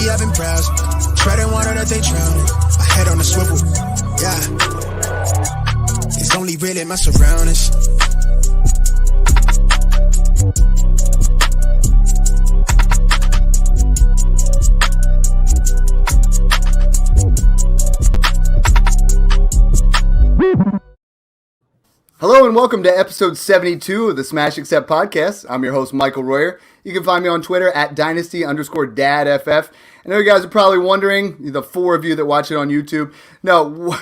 Lately I've been browsing, treading water that they drowning. My head on a swivel, yeah. It's only really my surroundings. Hello and welcome to episode 72 of the Smash Accept podcast. I'm your host, Michael Royer. You can find me on Twitter at Dynasty_DadFF. I know you guys are probably wondering, the four of you that watch it on YouTube,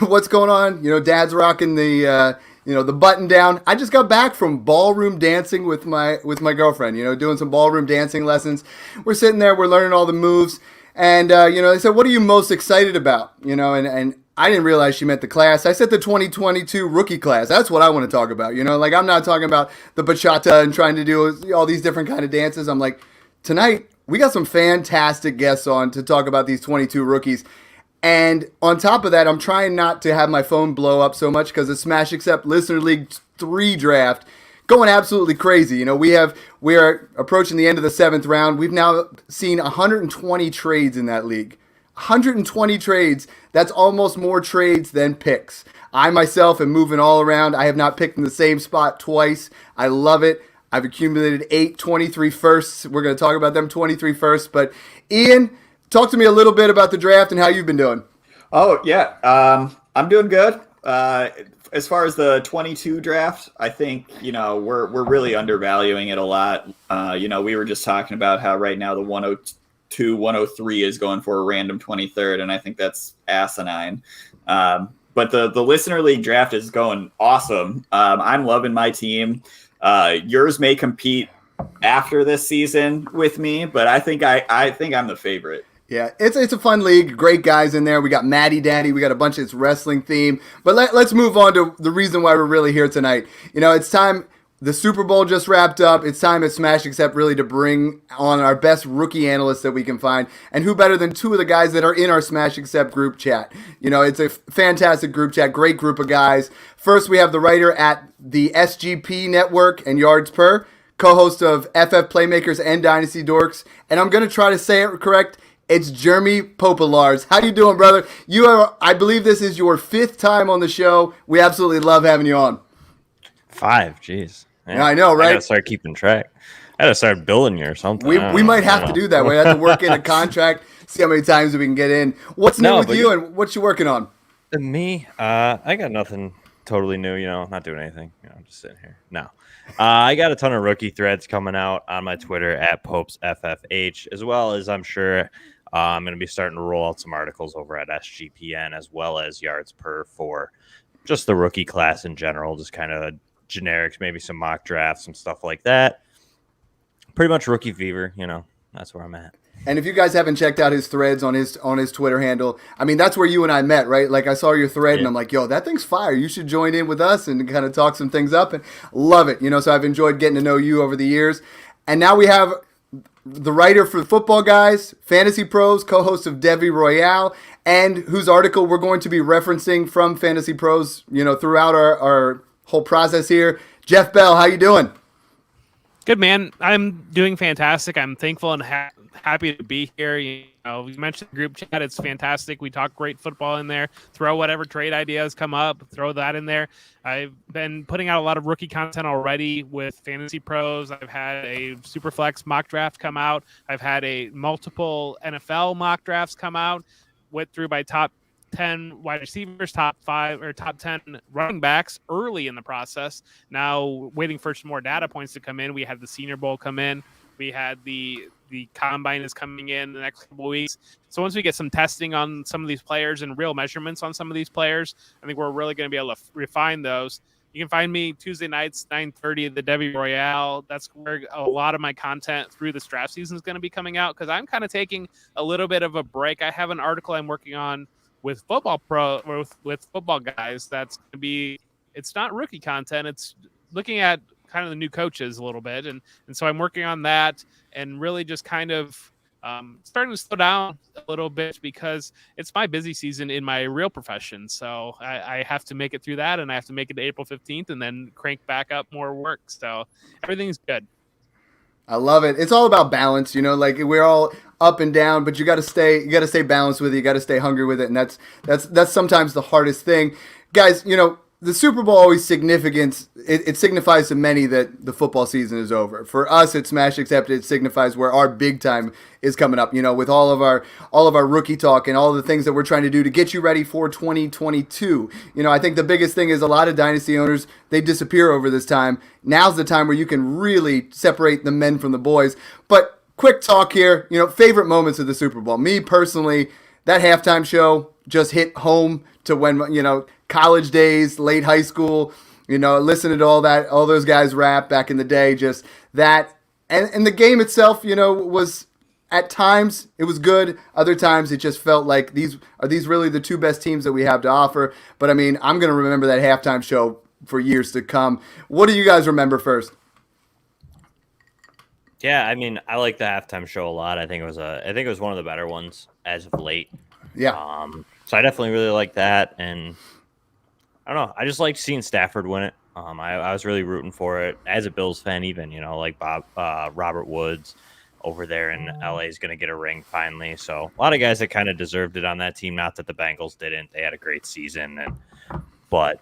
what's going on? Dad's rocking the button down. I just got back from ballroom dancing with my girlfriend, doing some ballroom dancing lessons. We're sitting there, we're learning all the moves. And, they said, what are you most excited about? And I didn't realize she meant the class. I said the 2022 rookie class. That's what I want to talk about. I'm not talking about the bachata and trying to do all these different kind of dances. I'm like, tonight, we got some fantastic guests on to talk about these 22 rookies. And on top of that, I'm trying not to have my phone blow up so much because the Smash Accept Listener League 3 draft going absolutely crazy. We are approaching the end of the 7th round. We've now seen 120 trades in that league. 120 trades. That's almost more trades than picks. I myself am moving all around. I have not picked in the same spot twice. I love it. I've accumulated 23 firsts. We're going to talk about them 23 firsts. But Ian, talk to me a little bit about the draft and how you've been doing. Oh, yeah. I'm doing good. As far as the 22 draft, I think, we're really undervaluing it a lot. We were just talking about how right now the 102, 103 is going for a random 23rd, and I think that's asinine. But the Listener League draft is going awesome. I'm loving my team. Yours may compete after this season with me, but I think I'm the favorite. Yeah, it's a fun league. Great guys in there. We got Maddie Daddy. We got a bunch of this wrestling theme. But let's move on to the reason why we're really here tonight. It's time. The Super Bowl just wrapped up. It's time at Smash Accept really to bring on our best rookie analysts that we can find. And who better than two of the guys that are in our Smash Accept group chat? It's a fantastic group chat, great group of guys. First, we have the writer at the SGP Network and Yards Per, co-host of FF Playmakers and Dynasty Dorks. And I'm going to try to say it correct. It's Jeremy Popolars. How you doing, brother? I believe this is your 5th time on the show. We absolutely love having you on. 5, jeez. Yeah, I know, right? I gotta start keeping track. I gotta start billing you or something. We might have to do that. We have to work in a contract, see how many times we can get in. What's new with you and what you working on? Me? I got nothing totally new, not doing anything. I'm just sitting here. No. I got a ton of rookie threads coming out on my Twitter at PopesFFH, as well as I'm sure I'm going to be starting to roll out some articles over at SGPN, as well as Yards Per for just the rookie class in general, just kind of generics, maybe some mock drafts, some stuff like that. Pretty much rookie fever, that's where I'm at. And if you guys haven't checked out his threads on his Twitter handle, I mean, that's where you and I met, right? Like, I saw your thread and I'm like, yo, that thing's fire. You should join in with us and kind of talk some things up, and love it. So I've enjoyed getting to know you over the years. And now we have the writer for Football Guys, Fantasy Pros, co-host of Devi Royale, and whose article we're going to be referencing from Fantasy Pros, throughout our whole process here. Jeff Bell, how you doing? Good, man. I'm doing fantastic. I'm thankful and happy to be here. We mentioned the group chat. It's fantastic. We talk great football in there. Throw whatever trade ideas come up. Throw that in there. I've been putting out a lot of rookie content already with Fantasy Pros. I've had a Superflex mock draft come out. I've had multiple NFL mock drafts come out. Went through by top 10 wide receivers, top 5 or top 10 running backs early in the process. Now waiting for some more data points to come in. We had the Senior Bowl come in. We had the Combine is coming in the next couple of weeks. So once we get some testing on some of these players and real measurements on some of these players, I think we're really going to be able to refine those. You can find me Tuesday nights, 9:30 at the Devi Royale. That's where a lot of my content through this draft season is going to be coming out, because I'm kind of taking a little bit of a break. I have an article I'm working on with Football Pro, or with Football Guys. That's going to be, it's not rookie content. It's looking at kind of the new coaches a little bit. And so I'm working on that and really just kind of starting to slow down a little bit, because it's my busy season in my real profession. So I have to make it through that, and I have to make it to April 15th and then crank back up more work. So everything's good. I love it. It's all about balance, like we're all up and down, but you got to stay balanced with it. You got to stay hungry with it, and that's sometimes the hardest thing, guys. The Super Bowl always significance. It signifies to many that the football season is over. For us at Smash Accepted, it signifies where our big time is coming up. With all of our rookie talk and all the things that we're trying to do to get you ready for 2022. I think the biggest thing is a lot of dynasty owners, they disappear over this time. Now's the time where you can really separate the men from the boys. But quick talk here. Favorite moments of the Super Bowl. Me personally, that halftime show just hit home to when college days, late high school, listening to all those guys rap back in the day, just that. And the game itself, was at times it was good. Other times it just felt like these really the two best teams that we have to offer. But I mean, I'm going to remember that halftime show for years to come. What do you guys remember first? Yeah, I mean, I like the halftime show a lot. I think it was one of the better ones as of late. Yeah. So I definitely really like that, and I don't know. I just like seeing Stafford win it. I was really rooting for it as a Bills fan, even like Robert Woods over there in LA is going to get a ring finally. So a lot of guys that kind of deserved it on that team. Not that the Bengals didn't; they had a great season, but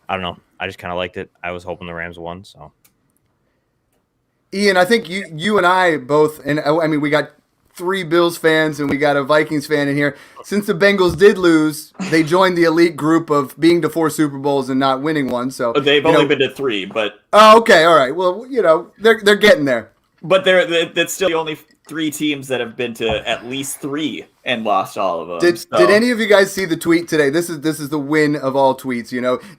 I don't know. I just kind of liked it. I was hoping the Rams won. So, Ian, I think you and I both, and I mean we got 3 Bills fans and we got a Vikings fan in here. Since the Bengals did lose, they joined the elite group of being to 4 Super Bowls and not winning one. So they've only been to 3, but okay, all right. Well, they're getting there. But that's still the only 3 teams that have been to at least 3 and lost all of them. Did any of you guys see the tweet today? This is the win of all tweets.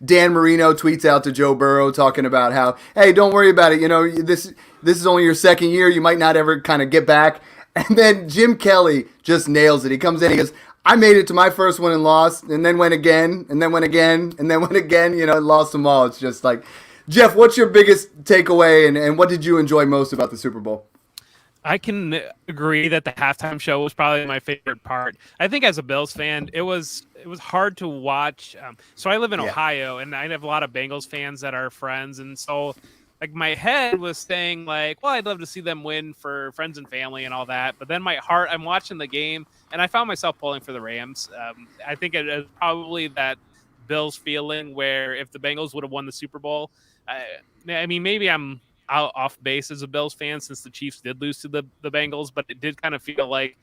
Dan Marino tweets out to Joe Burrow talking about how, hey, don't worry about it. This is only your second year. You might not ever kind of get back. And then Jim Kelly just nails it. He comes in, he goes, I made it to my first one and lost, and then went again, and then went again, and then went again, lost them all. It's just like, Jeff, what's your biggest takeaway, and what did you enjoy most about the Super Bowl? I can agree that the halftime show was probably my favorite part. I think as a Bills fan, it was hard to watch. So I live in Ohio, and I have a lot of Bengals fans that are friends, and so like my head was saying like, well, I'd love to see them win for friends and family and all that. But then my heart, I'm watching the game and I found myself pulling for the Rams. I think it is probably that Bills feeling where if the Bengals would have won the Super Bowl, I mean, maybe I'm out off base as a Bills fan since the Chiefs did lose to the Bengals, but it did kind of feel like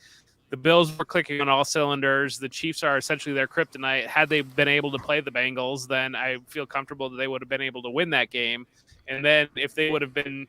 the Bills were clicking on all cylinders. The Chiefs are essentially their kryptonite. Had they been able to play the Bengals, then I feel comfortable that they would have been able to win that game. And then if they would have been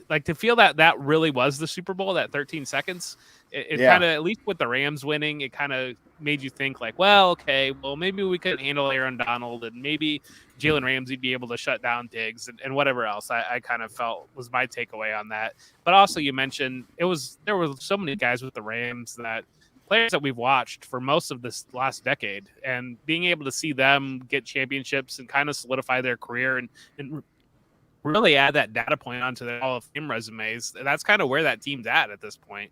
like to feel that really was the Super Bowl, that 13 seconds, it kind of, at least with the Rams winning, it kind of made you think like, well, okay, well, maybe we could handle Aaron Donald and maybe Jalen Ramsey be able to shut down Diggs and whatever else. I kind of felt was my takeaway on that. But also you mentioned there were so many guys with the Rams that players that we've watched for most of this last decade, and being able to see them get championships and kind of solidify their career and really add that data point onto their Hall of Fame resumes. That's kind of where that team's at this point.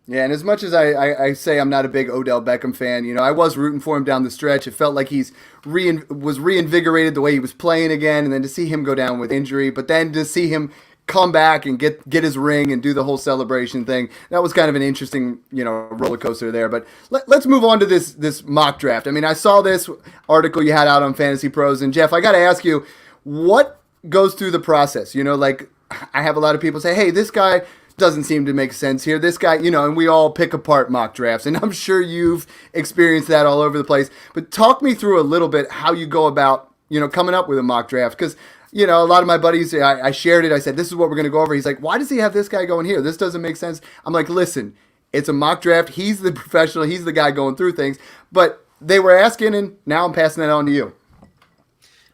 Yeah, and as much as I say I'm not a big Odell Beckham fan, I was rooting for him down the stretch. It felt like was reinvigorated the way he was playing again, and then to see him go down with injury, but then to see him come back and get his ring and do the whole celebration thing, that was kind of an interesting, roller coaster there. But let's move on to this mock draft. I mean, I saw this article you had out on Fantasy Pros, and Jeff, I got to ask you, what goes through the process? Like I have a lot of people say, hey, this guy doesn't seem to make sense here. This guy, and we all pick apart mock drafts, and I'm sure you've experienced that all over the place. But talk me through a little bit how you go about, coming up with a mock draft. Because, a lot of my buddies, I shared it. I said, this is what we're going to go over. He's like, why does he have this guy going here? This doesn't make sense. I'm like, listen, it's a mock draft. He's the professional. He's the guy going through things. But they were asking, and now I'm passing that on to you.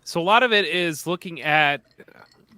So a lot of it is looking at,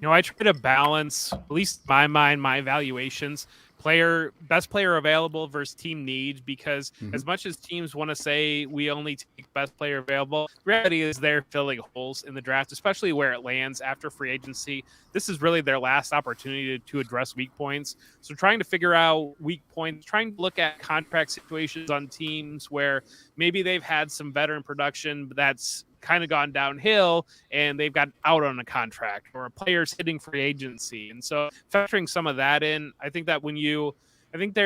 I try to balance, at least in my mind, my evaluations, best player available versus team needs, because as much as teams want to say we only take best player available, reality is they're filling holes in the draft, especially where it lands after free agency. This is really their last opportunity to address weak points. So trying to figure out weak points, trying to look at contract situations on teams where maybe they've had some veteran production, but that's kind of gone downhill and they've got out on a contract, or a player's hitting free agency. And so factoring some of that in, I think that when you I think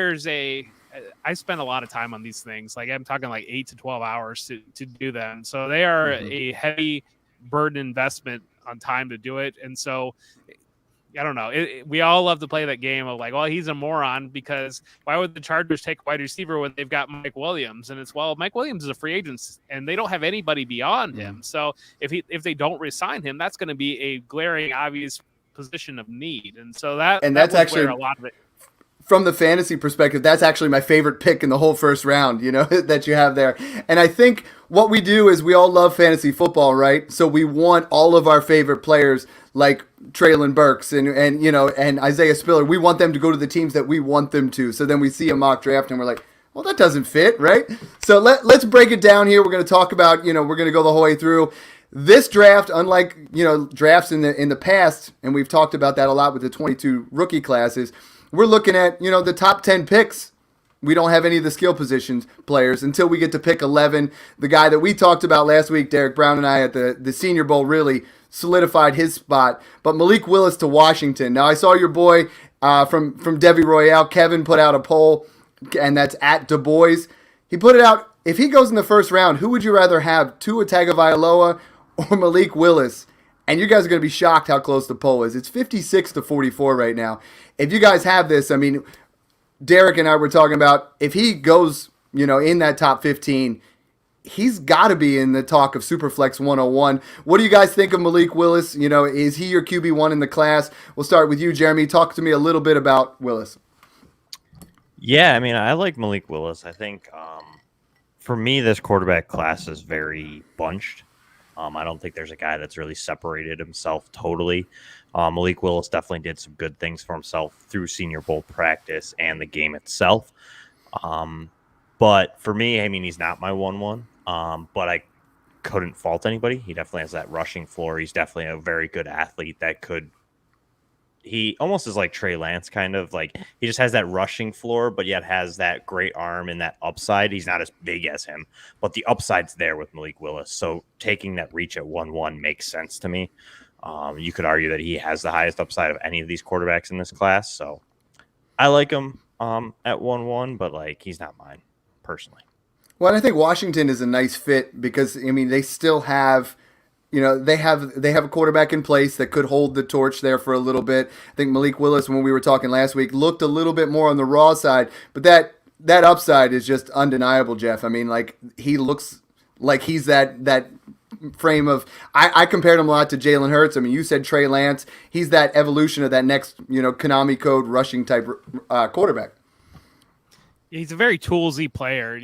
I spend a lot of time on these things. Like I'm talking like 8 to 12 hours to do them. So they are a heavy burden investment on time to do it. And so I don't know. We all love to play that game of like, well, he's a moron because why would the Chargers take a wide receiver when they've got Mike Williams? And it's, well, Mike Williams is a free agent and they don't have anybody beyond him. So if they don't resign him, that's going to be a glaring, obvious position of need. And so that's actually a lot of it. From the fantasy perspective, that's actually my favorite pick in the whole first round, that you have there. And I think what we do is we all love fantasy football, right? So we want all of our favorite players like Treylon Burks and Isaiah Spiller. We want them to go to the teams that we want them to. So then we see a mock draft and we're like, well, that doesn't fit, right? So let's break it down here. We're going to talk about, we're going to go the whole way through. This draft, unlike, drafts in the past, and we've talked about that a lot with the 22 rookie classes, we're looking at, the top 10 picks. We don't have any of the skill positions players until we get to pick 11. The guy that we talked about last week, Derek Brown and I at the Senior Bowl, really solidified his spot. But Malik Willis to Washington. Now, I saw your boy from Debbie Royale, Kevin, put out a poll, and that's at Du Bois. He put it out, if he goes in the first round, who would you rather have, Tua Tagovailoa or Malik Willis? And you guys are going to be shocked how close the poll is. It's 56-44 right now. If you guys have this, I mean, Derek and I were talking about if he goes, in that top 15, he's got to be in the talk of Superflex 101. What do you guys think of Malik Willis? Is he your QB1 in the class? We'll start with you, Jeremy. Talk to me a little bit about Willis. Yeah, I mean, I like Malik Willis. I think for me, this quarterback class is very bunched. I don't think there's a guy that's really separated himself totally. Malik Willis definitely did some good things for himself through Senior Bowl practice and the game itself. But for me, I mean, he's not my 1-1. But I couldn't fault anybody. He definitely has that rushing floor. He's definitely a very good athlete he almost is like Trey Lance, kind of like he just has that rushing floor, but yet has that great arm and that upside. He's not as big as him, but the upside's there with Malik Willis. So taking that reach at 1-1 makes sense to me. You could argue that he has the highest upside of any of these quarterbacks in this class. So I like him at 1-1, but like he's not mine personally. Well, and I think Washington is a nice fit because, I mean, they still have, they have a quarterback in place that could hold the torch there for a little bit. I think Malik Willis, when we were talking last week, looked a little bit more on the raw side, but that upside is just undeniable, Jeff. I mean, like he looks like he's that frame of. I compared him a lot to Jalen Hurts. I mean, you said Trey Lance. He's that evolution of that next, Konami code rushing type quarterback. He's a very toolsy player.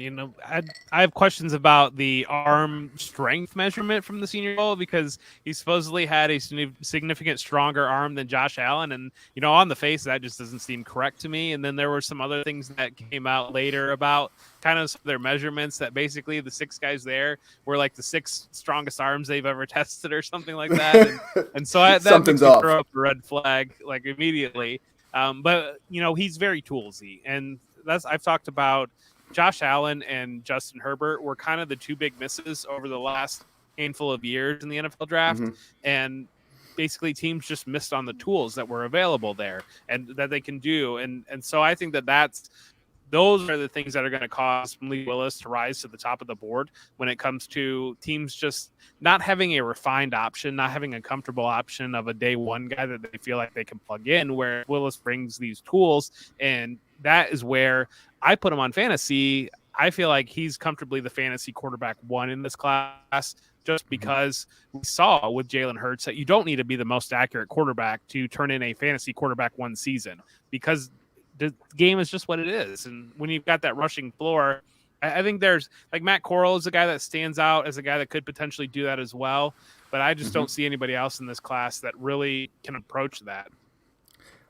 I have questions about the arm strength measurement from the Senior Bowl because he supposedly had a significant stronger arm than Josh Allen. And, on the face, that just doesn't seem correct to me. And then there were some other things that came out later about kind of their measurements that basically the 6 guys there were like the 6 strongest arms they've ever tested or something like that. And so that something's makes me off. throw up a red flag like immediately. But, he's very toolsy. And I've talked about Josh Allen and Justin Herbert were kind of the 2 big misses over the last handful of years in the NFL draft. And basically teams just missed on the tools that were available there and that they can do. And so I think those are the things that are going to cause Malik Willis to rise to the top of the board when it comes to teams just not having a refined option, not having a comfortable option of a day one guy that they feel like they can plug in, where Willis brings these tools. And that is where I put him on fantasy. I feel like he's comfortably the fantasy quarterback 1 in this class, just because we saw with Jalen Hurts that you don't need to be the most accurate quarterback to turn in a fantasy quarterback 1 season, because the game is just what it is. And when you've got that rushing floor, I think there's like Matt Corral is a guy that stands out as a guy that could potentially do that as well. But I just don't see anybody else in this class that really can approach that.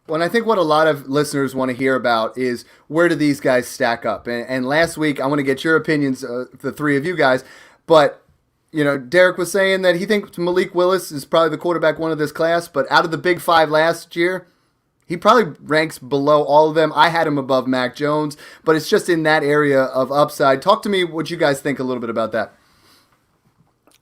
Well, and I think what a lot of listeners want to hear about is where do these guys stack up? And last week, I want to get your opinions, the 3 of you guys. But, Derek was saying that he thinks Malik Willis is probably the quarterback 1 of this class. But out of the big 5 last year, he probably ranks below all of them. I had him above Mac Jones, but it's just in that area of upside. Talk to me what you guys think a little bit about that.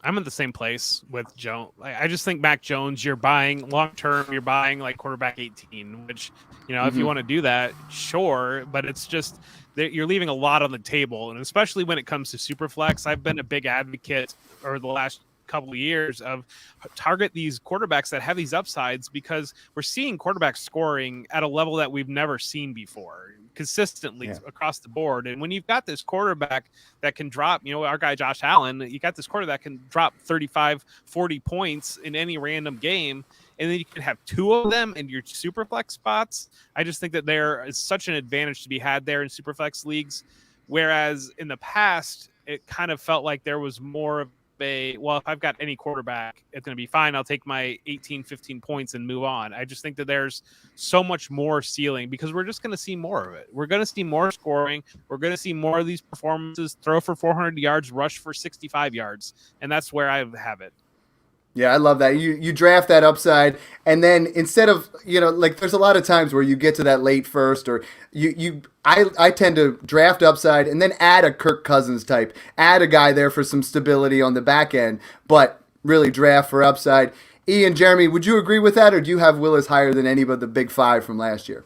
I'm in the same place with Jones. I just think Mac Jones, you're buying long-term, you're buying like quarterback 18, which, if you want to do that, sure, but it's just that you're leaving a lot on the table, and especially when it comes to Superflex, I've been a big advocate over the last couple of years of target these quarterbacks that have these upsides, because we're seeing quarterbacks scoring at a level that we've never seen before consistently across the board. And when you've got this quarterback that can drop, our guy Josh Allen, you got this quarterback that can drop 35, 40 points in any random game, and then you can have two of them in your Superflex spots. I just think that there is such an advantage to be had there in Superflex leagues, whereas in the past it kind of felt like there was more of if I've got any quarterback, it's going to be fine. I'll take my 18, 15 points and move on. I just think that there's so much more ceiling, because we're just going to see more of it. We're going to see more scoring. We're going to see more of these performances, throw for 400 yards, rush for 65 yards. And that's where I have it. Yeah, I love that. You draft that upside, and then instead of, there's a lot of times where you get to that late first, or I tend to draft upside and then add a Kirk Cousins type, add a guy there for some stability on the back end, but really draft for upside. Ian, Jeremy, would you agree with that, or do you have Willis higher than any but the big five from last year?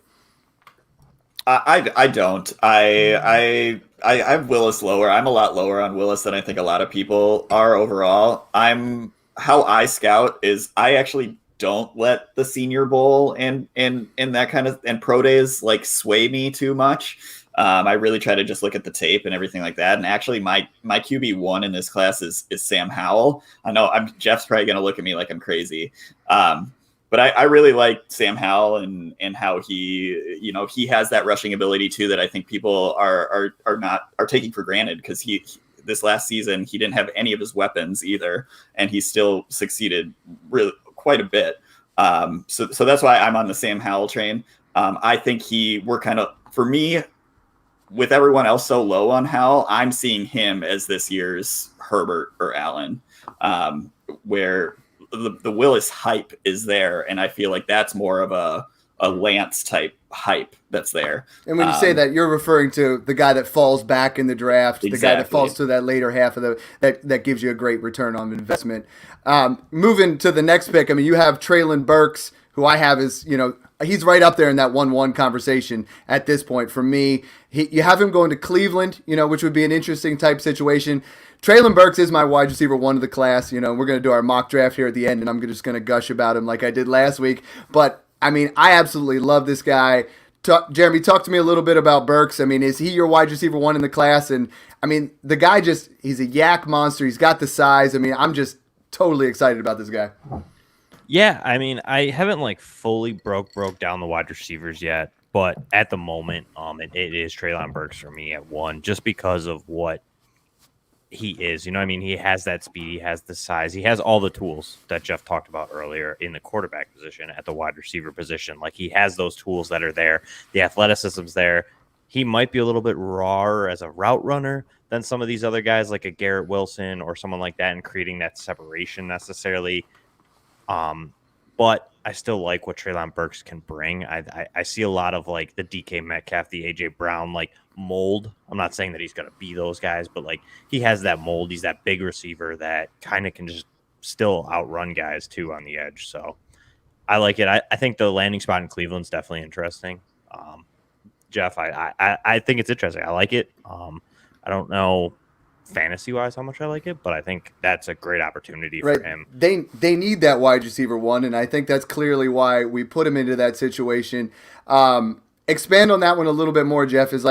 I don't. I have Willis lower. I'm a lot lower on Willis than I think a lot of people are overall. How I scout is I actually don't let the Senior Bowl and that kind of and pro days sway me too much. I really try to just look at the tape and everything like that. And actually, my QB1 in this class is Sam Howell. I know Jeff's probably going to look at me like I'm crazy, but I really like Sam Howell and how he has that rushing ability too that I think people are taking for granted, because this last season, he didn't have any of his weapons either, and he still succeeded really quite a bit. So that's why I'm on the Sam Howell train. I think we're kind of, for me, with everyone else so low on Howell, I'm seeing him as this year's Herbert or Allen, where the Willis hype is there, and I feel like that's more of a Lance type hype that's there. And when you say that, you're referring to the guy that falls back in the draft, exactly. The guy that falls to that later half of that gives you a great return on investment. Moving to the next pick, you have Treylon Burks, who I have is, he's right up there in that 1-1 conversation at this point for me. You have him going to Cleveland, which would be an interesting type situation. Treylon Burks is my wide receiver 1 of the class. We're going to do our mock draft here at the end, and I'm just going to gush about him like I did last week. But I absolutely love this guy. Jeremy, talk to me a little bit about Burks. Is he your wide receiver 1 in the class? And, the guy he's a yak monster. He's got the size. I'm just totally excited about this guy. Yeah, I haven't fully broke down the wide receivers yet, but at the moment, it is Treylon Burks for me at 1, just because of what he is. He has that speed, he has the size, he has all the tools that Jeff talked about earlier in the quarterback position, at the wide receiver position. He has those tools that are there. The athleticism's there. He might be a little bit rawer as a route runner than some of these other guys, like a Garrett Wilson or someone like that, and creating that separation necessarily. But I still like what Treylon Burks can bring. I see a lot of the DK Metcalf, the AJ Brown mold. I'm not saying that he's going to be those guys, but he has that mold. He's that big receiver that kind of can just still outrun guys too on the edge. So I like it. I think the landing spot in Cleveland's definitely interesting. Jeff, I think it's interesting. I like it. I don't know fantasy-wise how much I like it, but I think that's a great opportunity for him. They need that wide receiver 1, and I think that's clearly why we put him into that situation. Expand on that one a little bit more, Jeff. Is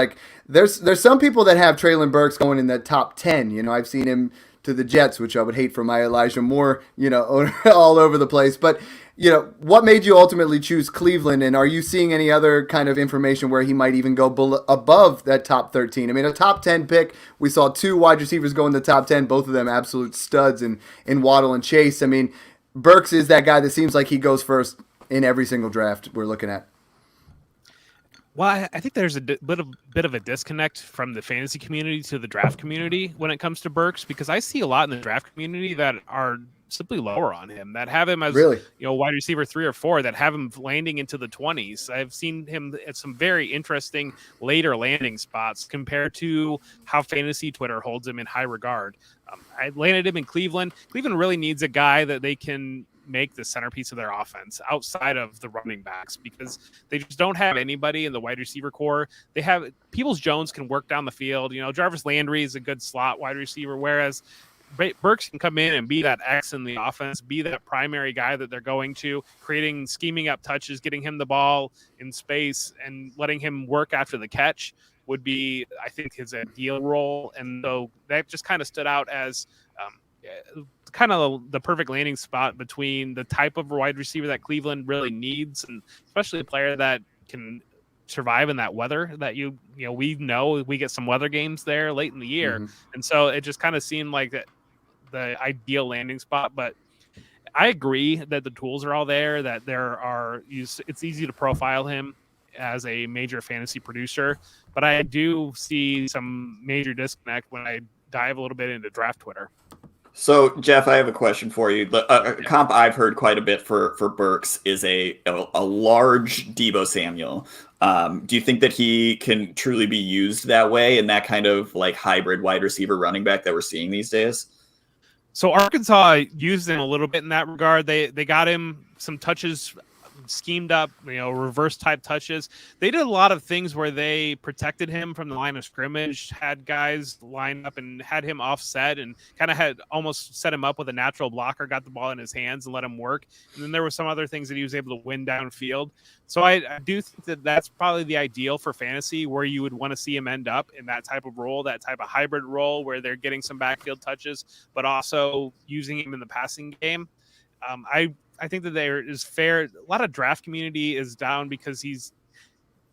there's some people that have Treylon Burks going in the top 10. I've seen him to the Jets, which I would hate for my Elijah Moore, all over the place. But, what made you ultimately choose Cleveland? And are you seeing any other kind of information where he might even go above that top 13? A top 10 pick, we saw 2 wide receivers go in the top 10, both of them absolute studs in Waddle and Chase. Burks is that guy that seems like he goes first in every single draft we're looking at. Well, I think there's a bit of a disconnect from the fantasy community to the draft community when it comes to Burks, because I see a lot in the draft community that are simply lower on him, that have him as wide receiver 3 or 4, that have him landing into the 20s. I've seen him at some very interesting later landing spots compared to how fantasy Twitter holds him in high regard. I landed him in Cleveland. Cleveland really needs a guy that they can make the centerpiece of their offense outside of the running backs, because they just don't have anybody in the wide receiver core. They have Peoples-Jones can work down the field. Jarvis Landry is a good slot wide receiver, whereas Burks can come in and be that X in the offense, be that primary guy that they're going to, scheming up touches, getting him the ball in space and letting him work after the catch would be, I think, his ideal role. And so that just kind of stood out as kind of the perfect landing spot between the type of wide receiver that Cleveland really needs, and especially a player that can survive in that weather that we know we get some weather games there late in the year. Mm-hmm. And so it just kind of seemed like the ideal landing spot. But I agree that the tools are all there, that it's easy to profile him as a major fantasy producer, but I do see some major disconnect when I dive a little bit into draft Twitter. So, Jeff, I have a question for you. The comp I've heard quite a bit for Burks is a large Deebo Samuel. Do you think that he can truly be used that way in that kind of like hybrid wide receiver running back that we're seeing these days? So Arkansas used him a little bit in that regard. They got him some touches schemed up, reverse type touches. They did a lot of things where they protected him from the line of scrimmage, had guys line up and had him offset, and kind of had almost set him up with a natural blocker, got the ball in his hands and let him work. And then there were some other things that he was able to win downfield. So I do think that that's probably the ideal for fantasy, where you would want to see him end up in that type of role, that type of hybrid role where they're getting some backfield touches, but also using him in the passing game. I think that there is fair. A lot of draft community is down because he's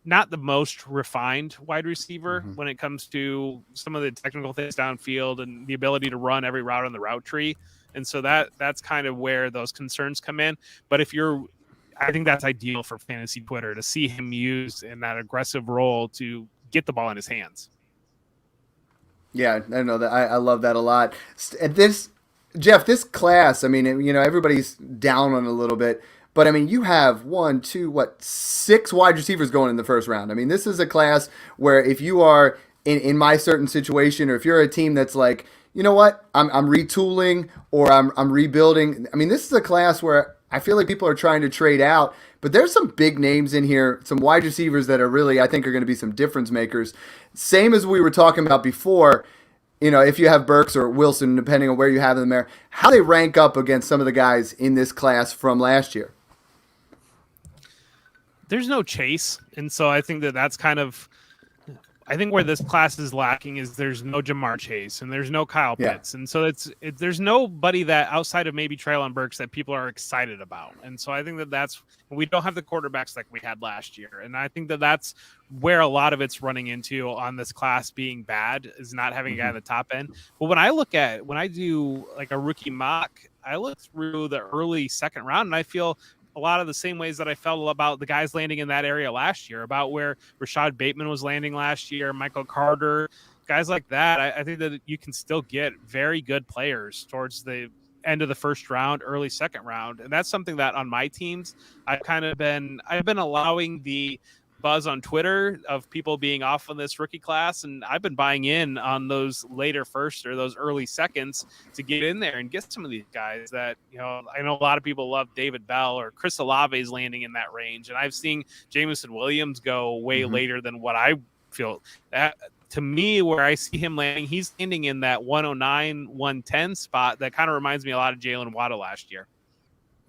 not the most refined wide receiver when it comes to some of the technical things downfield and the ability to run every route on the route tree. And so that's kind of where those concerns come in. But I think that's ideal for fantasy Twitter, to see him used in that aggressive role to get the ball in his hands. Yeah, I know that. I love that a lot. Jeff, this class, I mean, everybody's down on it a little bit, but I mean, you have 6 wide receivers going in the first round. I mean, this is a class where if you are in my certain situation, or if you're a team that's like, you know what, I'm retooling or I'm rebuilding. I mean, this is a class where I feel like people are trying to trade out, but there's some big names in here, some wide receivers that are really, I think, are going to be some difference makers. Same as we were talking about before. If you have Burks or Wilson, depending on where you have them there, how they rank up against some of the guys in this class from last year? There's no chase. And so I think that's kind of, I think where this class is lacking is there's no Jamar Chase and there's no Kyle Pitts. Yeah. And so there's nobody that outside of maybe Treylon Burks that people are excited about. And so I think we don't have the quarterbacks like we had last year. And I think that's where a lot of it's running into on this class being bad, is not having a guy at the top end. But when I do like a rookie mock, I look through the early second round and I feel a lot of the same ways that I felt about the guys landing in that area last year, about where Rashad Bateman was landing last year, Michael Carter, guys like that. I think that you can still get very good players towards the end of the first round, early second round. And that's something that on my teams, I've been allowing the buzz on Twitter of people being off on this rookie class, and I've been buying in on those later first or those early seconds to get in there and get some of these guys that, I know a lot of people love David Bell or Chris Olave is landing in that range, and I've seen Jameson Williams go way later than what I feel. That to me, where I see him landing, he's landing in that 109, 110 spot that kind of reminds me a lot of Jalen Waddle last year.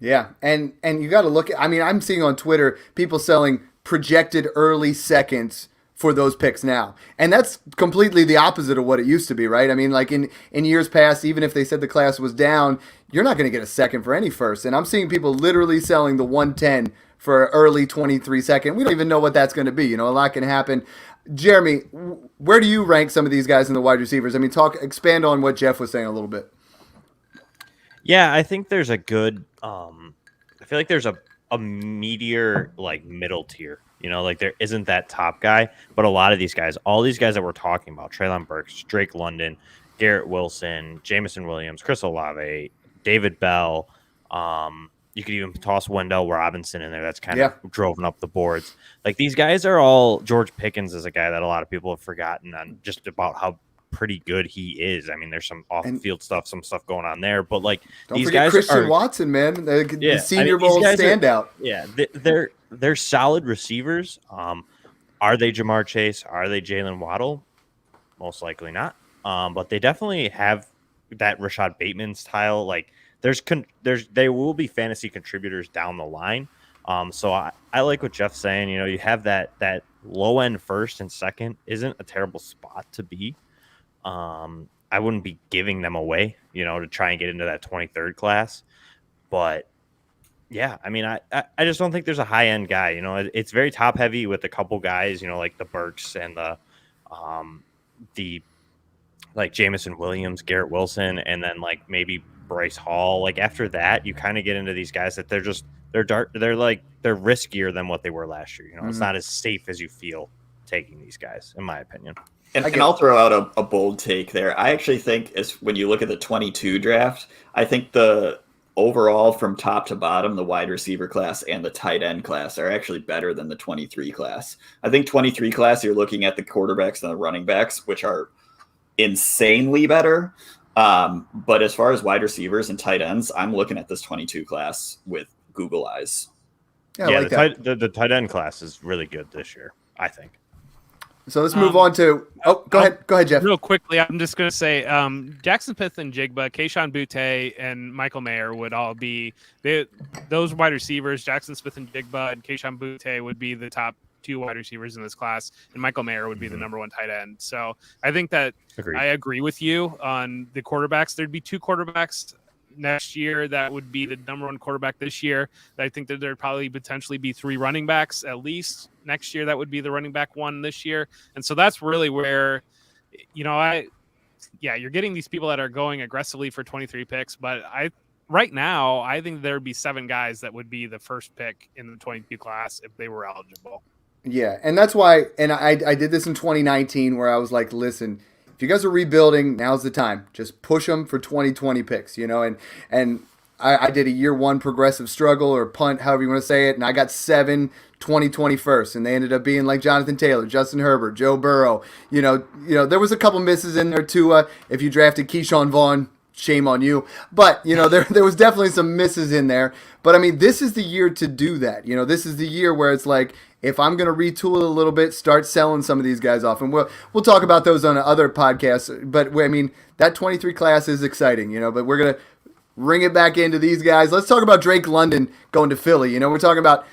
Yeah, and you got to look at, I'm seeing on Twitter people selling projected early seconds for those picks now. And that's completely the opposite of what it used to be, right? I mean, like in years past, even if they said the class was down, you're not going to get a second for any first. And I'm seeing people literally selling the 110 for early 23 second. We don't even know what that's going to be. A lot can happen. Jeremy, where do you rank some of these guys in the wide receivers? I mean, expand on what Jeff was saying a little bit. Yeah, I think there's a good, I feel like there's a meteor like middle tier, like there isn't that top guy, but a lot of these guys, all these guys that we're talking about, Treylon Burks, Drake London, Garrett Wilson, Jameson Williams, Chris Olave, David Bell, you could even toss Wendell Robinson in there. That's kind of driven up the boards. Like these guys are all, George Pickens is a guy that a lot of people have forgotten on just about how pretty good he is. I mean, there's some off-field stuff, some stuff going on there, but like don't these forget guys Christian Watson, man, the Senior Bowl standout. They're solid receivers. Are they Jamar Chase? Are they Jalen Waddle? Most likely not. But they definitely have that Rashad Bateman style. Like they will be fantasy contributors down the line. So I like what Jeff's saying. You know, you have that low end first and second isn't a terrible spot to be. I wouldn't be giving them away, you know, to try and get into that 23rd class. But yeah, I mean, I just don't think there's a high end guy. You know, it's very top heavy with a couple guys, you know, like the Burks and the like Jameson Williams, Garrett Wilson, and then like maybe Bryce Hall. Like after that, you kind of get into these guys that they're riskier than what they were last year. You know, It's not as safe as you feel taking these guys, in my opinion. And I'll throw out a bold take there. I actually think when you look at the 22 draft, I think the overall from top to bottom, the wide receiver class and the tight end class are actually better than the 23 class. I think 23 class, you're looking at the quarterbacks and the running backs, which are insanely better. But as far as wide receivers and tight ends, I'm looking at this 22 class with Google eyes. Yeah, the tight end class is really good this year, I think. So let's move on to. Oh, go ahead, Jeff. Real quickly, I'm just going to say Jackson Smith and Jigba, Kayshon Boutte, and Michael Mayer would all be those wide receivers. Jackson Smith and Jigba and Kayshon Boutte would be the top two wide receivers in this class, and Michael Mayer would be the number one tight end. So I think that I agree with you on the quarterbacks. There'd be two quarterbacks next year that would be the number one quarterback this year. I think that there'd probably potentially be three running backs at least next year that would be the running back one this year. And so that's really where, you know, you're getting these people that are going aggressively for 23 picks, but right now I think there'd be 7 guys that would be the first pick in the 22 class if they were eligible. Yeah, and that's why, and I did this in 2019 where I was like, listen, if you guys are rebuilding, now's the time. Just push them for 2020 picks, you know, and I did a year one progressive struggle or punt, however you want to say it, and I got 7 2020 first, and they ended up being like Jonathan Taylor, Justin Herbert, Joe Burrow. You know, there was a couple misses in there too. If you drafted Keyshawn Vaughn, shame on you. But, you know, there was definitely some misses in there. But, I mean, this is the year to do that. You know, this is the year where it's like, if I'm going to retool it a little bit, start selling some of these guys off. And we'll talk about those on other podcasts. But, I mean, that 23 class is exciting, you know. But we're going to ring it back into these guys. Let's talk about Drake London going to Philly. You know, we're talking about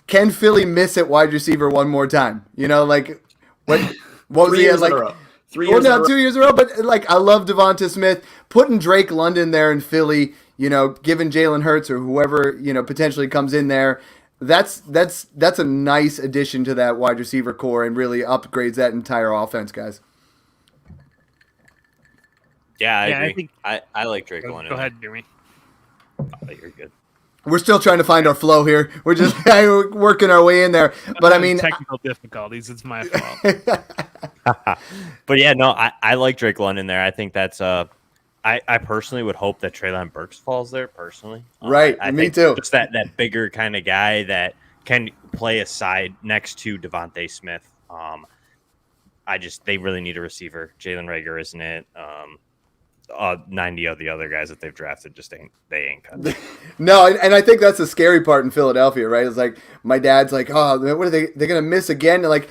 can Philly miss at wide receiver one more time? You know, like, what was he at, like, 3 years in a row. 2 years in a row, but like I love Devonta Smith. Putting Drake London there in Philly, you know, giving Jalen Hurts or whoever, you know, potentially comes in there, that's a nice addition to that wide receiver core and really upgrades that entire offense, guys. Yeah, I agree. I like Drake London. Go ahead, Jimmy. Oh, you're good. We're still trying to find our flow here. We're just working our way in there. But I mean, technical difficulties. It's my fault. But yeah, no, I like Drake London there. I think that's I personally would hope that Treylon Burks falls there personally. Right, me too. Just that bigger kind of guy that can play a side next to Devontae Smith. They really need a receiver. Jalen Reagor isn't it? 90 of the other guys that they've drafted just ain't cut. No, and I think that's the scary part in Philadelphia, right? It's like my dad's like, oh, what are they're gonna miss again? Like,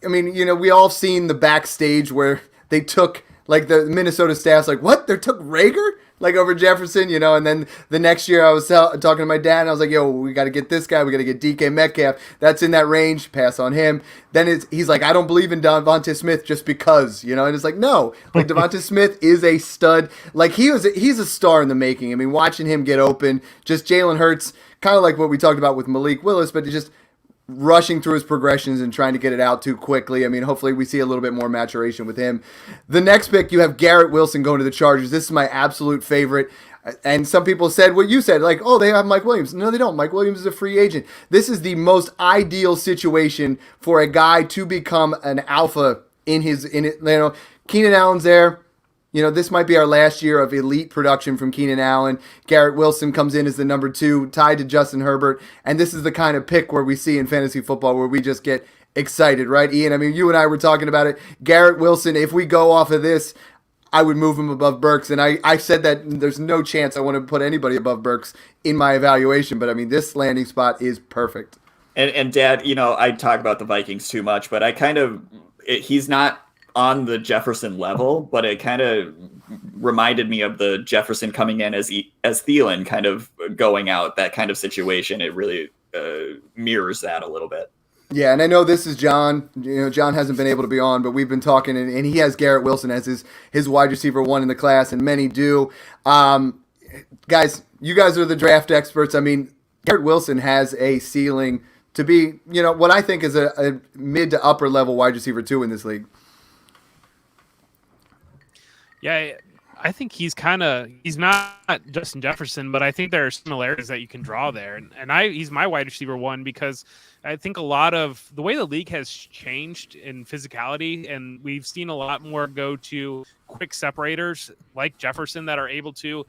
I mean, you know, we all seen the backstage where they took like the Minnesota staff's like, what? They took Reagor like over Jefferson, you know? And then the next year I was talking to my dad and I was like, yo, we got to get this guy. We got to get DK Metcalf. That's in that range. Pass on him. Then he's like, I don't believe in Devonta Smith just because, you know? And it's like, no, like Devonta Smith is a stud. Like he's a star in the making. I mean, watching him get open, just Jalen Hurts, kind of like what we talked about with Malik Willis, but just rushing through his progressions and trying to get it out too quickly. I mean, hopefully we see a little bit more maturation with him. The next pick, you have Garrett Wilson going to the Chargers. This is my absolute favorite. And some people said what you said, like, oh, they have Mike Williams. No, they don't. Mike Williams is a free agent. This is the most ideal situation for a guy to become an alpha in it. You know, Keenan Allen's there. You know, this might be our last year of elite production from Keenan Allen. Garrett Wilson comes in as the number 2, tied to Justin Herbert. And this is the kind of pick where we see in fantasy football where we just get excited, right, Ian? I mean, you and I were talking about it. Garrett Wilson, if we go off of this, I would move him above Burks. And I said that there's no chance I want to put anybody above Burks in my evaluation. But, I mean, this landing spot is perfect. And Dad, I talk about the Vikings too much, but he's not on the Jefferson level, but it kind of reminded me of the Jefferson coming in as Thielen kind of going out, that kind of situation. It really mirrors that a little bit. Yeah, and I know this is John. John hasn't been able to be on, but we've been talking, and he has Garrett Wilson as his wide receiver 1 in the class, and many do. Guys, you guys are the draft experts. I mean, Garrett Wilson has a ceiling to be, what I think is a mid to upper level wide receiver 2 in this league. Yeah, I think he's not Justin Jefferson, but I think there are similarities that you can draw there. And he's my wide receiver 1 because I think a lot of the way the league has changed in physicality, and we've seen a lot more go to quick separators like Jefferson that are able to,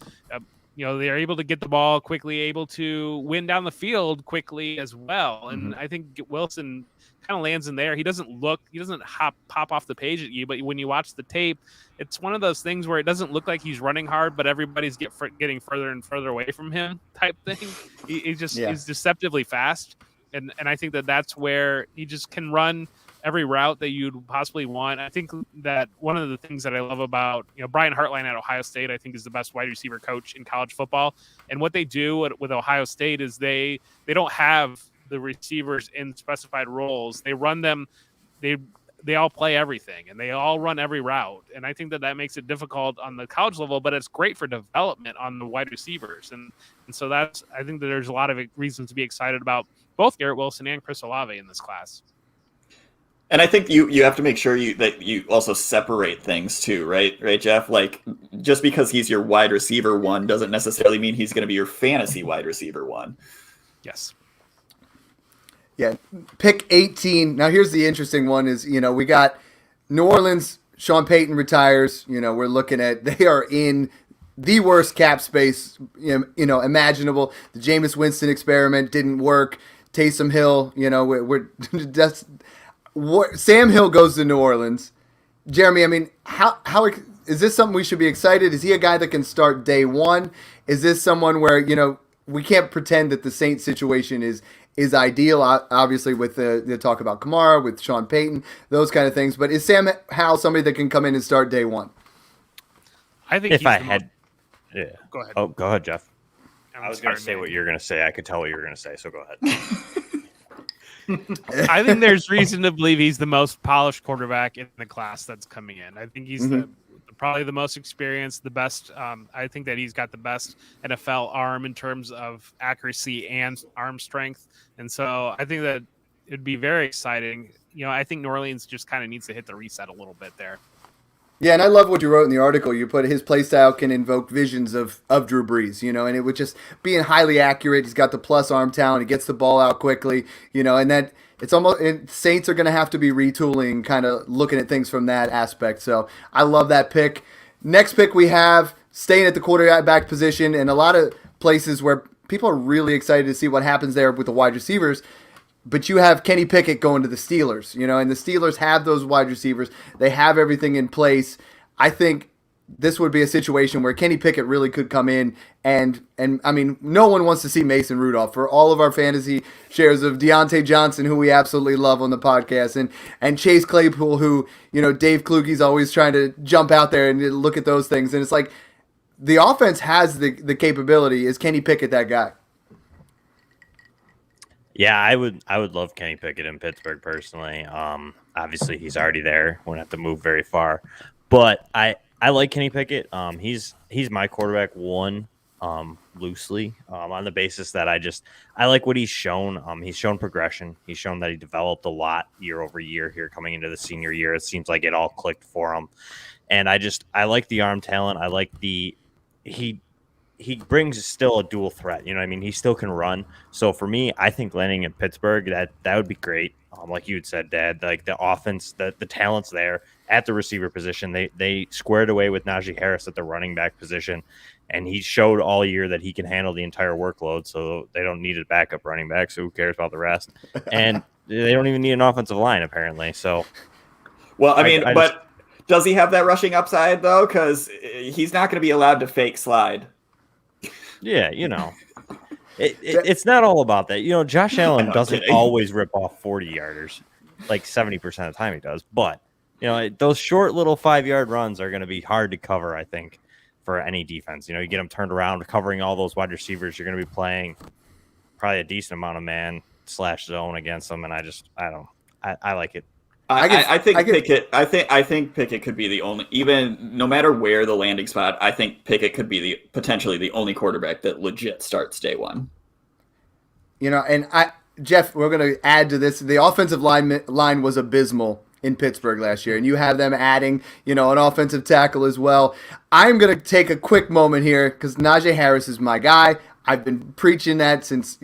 they're able to get the ball quickly, able to win down the field quickly as well. And I think Wilson kind of lands in there. He doesn't pop off the page at you, but when you watch the tape, it's one of those things where it doesn't look like he's running hard, but everybody's getting further and further away from him type thing. He's deceptively fast. And I think that's where he just can run every route that you'd possibly want. I think that one of the things that I love about, Brian Hartline at Ohio State, I think is the best wide receiver coach in college football. And what they do with Ohio State is they don't have the receivers in specified roles. They run them. They all play everything and they all run every route. And I think that makes it difficult on the college level, but it's great for development on the wide receivers. And so I think that there's a lot of reasons to be excited about both Garrett Wilson and Chris Olave in this class. And I think you have to make sure that you also separate things too, right? Right, Jeff? Like, just because he's your wide receiver 1 doesn't necessarily mean he's going to be your fantasy wide receiver 1. Yes. Yeah, pick 18. Now, here's the interesting one is, we got New Orleans, Sean Payton retires. We're looking at, they are in the worst cap space, imaginable. The Jameis Winston experiment didn't work. Taysom Hill, Sam Hill goes to New Orleans. Jeremy, I mean, how is this something we should be excited? Is he a guy that can start day 1? Is this someone where, we can't pretend that the Saints situation is ideal, obviously, with the talk about Kamara, with Sean Payton, those kind of things. But is Sam Howell somebody that can come in and start day 1? I think yeah. Go ahead. Oh, go ahead, Jeff. I was going to say what you're going to say. I could tell what you were going to say, so go ahead. I think there's reason to believe he's the most polished quarterback in the class that's coming in. I think he's probably the most experienced, the best. I think that he's got the best NFL arm in terms of accuracy and arm strength. And so I think that it'd be very exciting. I think New Orleans just kind of needs to hit the reset a little bit there. Yeah, and I love what you wrote in the article. You put his play style can invoke visions of Drew Brees, and it would just being highly accurate. He's got the plus arm talent. He gets the ball out quickly, and that it's almost Saints are going to have to be retooling, kind of looking at things from that aspect. So I love that pick. Next pick we have staying at the quarterback position, and a lot of places where people are really excited to see what happens there with the wide receivers. But you have Kenny Pickett going to the Steelers, and the Steelers have those wide receivers. They have everything in place. I think this would be a situation where Kenny Pickett really could come in and I mean, no one wants to see Mason Rudolph. For all of our fantasy shares of Deontay Johnson, who we absolutely love on the podcast, and Chase Claypool, who, Dave Kluge's always trying to jump out there and look at those things. And it's like the offense has the capability. Is Kenny Pickett that guy? Yeah, I would love Kenny Pickett in Pittsburgh personally. Obviously, he's already there. Won't have to move very far. But I like Kenny Pickett. He's my quarterback 1 loosely on the basis that I like what he's shown. He's shown progression. He's shown that he developed a lot year over year here coming into the senior year. It seems like it all clicked for him. And I like the arm talent. I like he brings still a dual threat. You know what I mean? He still can run. So for me, I think landing in Pittsburgh, that would be great. Like you had said, Dad, like the offense, the talent's there at the receiver position. They squared away with Najee Harris at the running back position, and he showed all year that he can handle the entire workload. So they don't need a backup running back. So who cares about the rest? And They don't even need an offensive line apparently. So, well, I mean, I but does he have that rushing upside though? Because he's not going to be allowed to fake slide. yeah, it's not all about that. Josh Allen doesn't always rip off 40-yarders, like 70% of the time he does. But those short little 5-yard runs are going to be hard to cover, I think, for any defense. You get them turned around, covering all those wide receivers. You're going to be playing probably a decent amount of man/zone against them, and I like it. I think Pickett could be the only, even no matter where the landing spot. I think Pickett could be potentially the only quarterback that legit starts day one. Jeff, we're going to add to this. The offensive line was abysmal in Pittsburgh last year, and you have them adding, an offensive tackle as well. I'm going to take a quick moment here because Najee Harris is my guy. I've been preaching that since,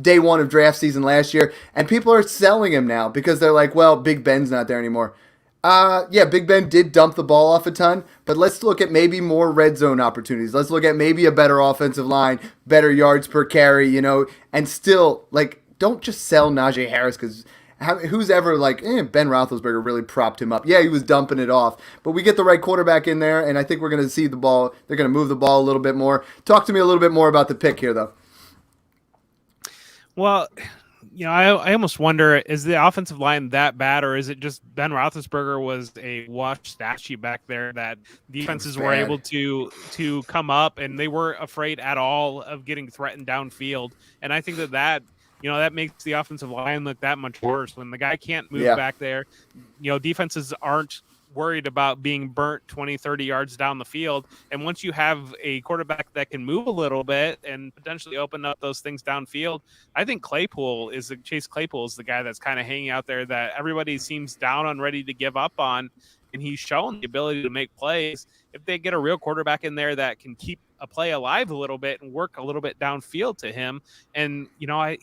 day one of draft season last year, and people are selling him now because they're like, well, Big Ben's not there anymore. Yeah, Big Ben did dump the ball off a ton, but let's look at maybe more red zone opportunities. Let's look at maybe a better offensive line, better yards per carry, and still, don't just sell Najee Harris because who's ever Ben Roethlisberger really propped him up. Yeah, he was dumping it off, but we get the right quarterback in there, and I think we're going to see the ball. They're going to move the ball a little bit more. Talk to me a little bit more about the pick here, though. Well, I almost wonder, is the offensive line that bad, or is it just Ben Roethlisberger was a washed stat sheet back there that defenses were able to come up, and they weren't afraid at all of getting threatened downfield. And I think that makes the offensive line look that much worse when the guy can't move back there. Defenses aren't worried about being burnt 20, 30 yards down the field. And once you have a quarterback that can move a little bit and potentially open up those things downfield, I think Chase Claypool is the guy that's kind of hanging out there that everybody seems down on, ready to give up on. And he's shown the ability to make plays. If they get a real quarterback in there that can keep a play alive a little bit and work a little bit downfield to him. And,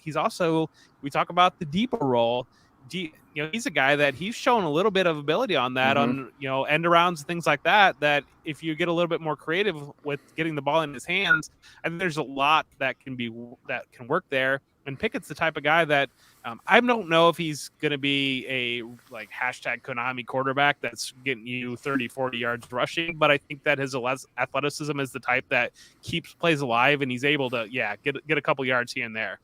he's also, we talk about the deeper role. He's a guy that he's shown a little bit of ability on that, on, end arounds and things like that, that if you get a little bit more creative with getting the ball in his hands, I think there's a lot that can work there. And Pickett's the type of guy that I don't know if he's going to be a hashtag Konami quarterback that's getting you 30, 40 yards rushing, but I think that his athleticism is the type that keeps plays alive, and he's able to, get a couple yards here and there.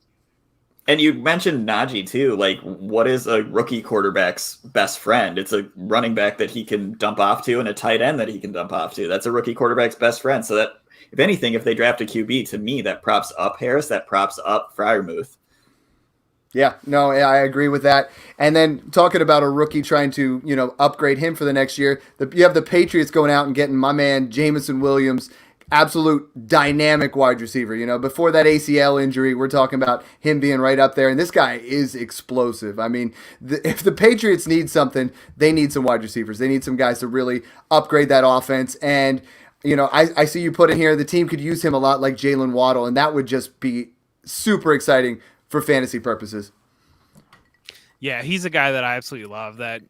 And you mentioned Najee too. What is a rookie quarterback's best friend? It's a running back that he can dump off to and a tight end that he can dump off to. That's a rookie quarterback's best friend. So that, if anything, if they draft a QB, to me, that props up Harris, that props up Freiermuth. Yeah, no, I agree with that. And then talking about a rookie trying to, upgrade him for the next year, you have the Patriots going out and getting my man Jameson Williams, absolute dynamic wide receiver. Before that ACL injury, we're talking about him being right up there, and this guy is explosive. I mean, if the Patriots need something, they need some wide receivers. They need some guys to really upgrade that offense. And, I see you put in here, the team could use him a lot like Jalen Waddle, and that would just be super exciting for fantasy purposes. Yeah, he's a guy that I absolutely love. That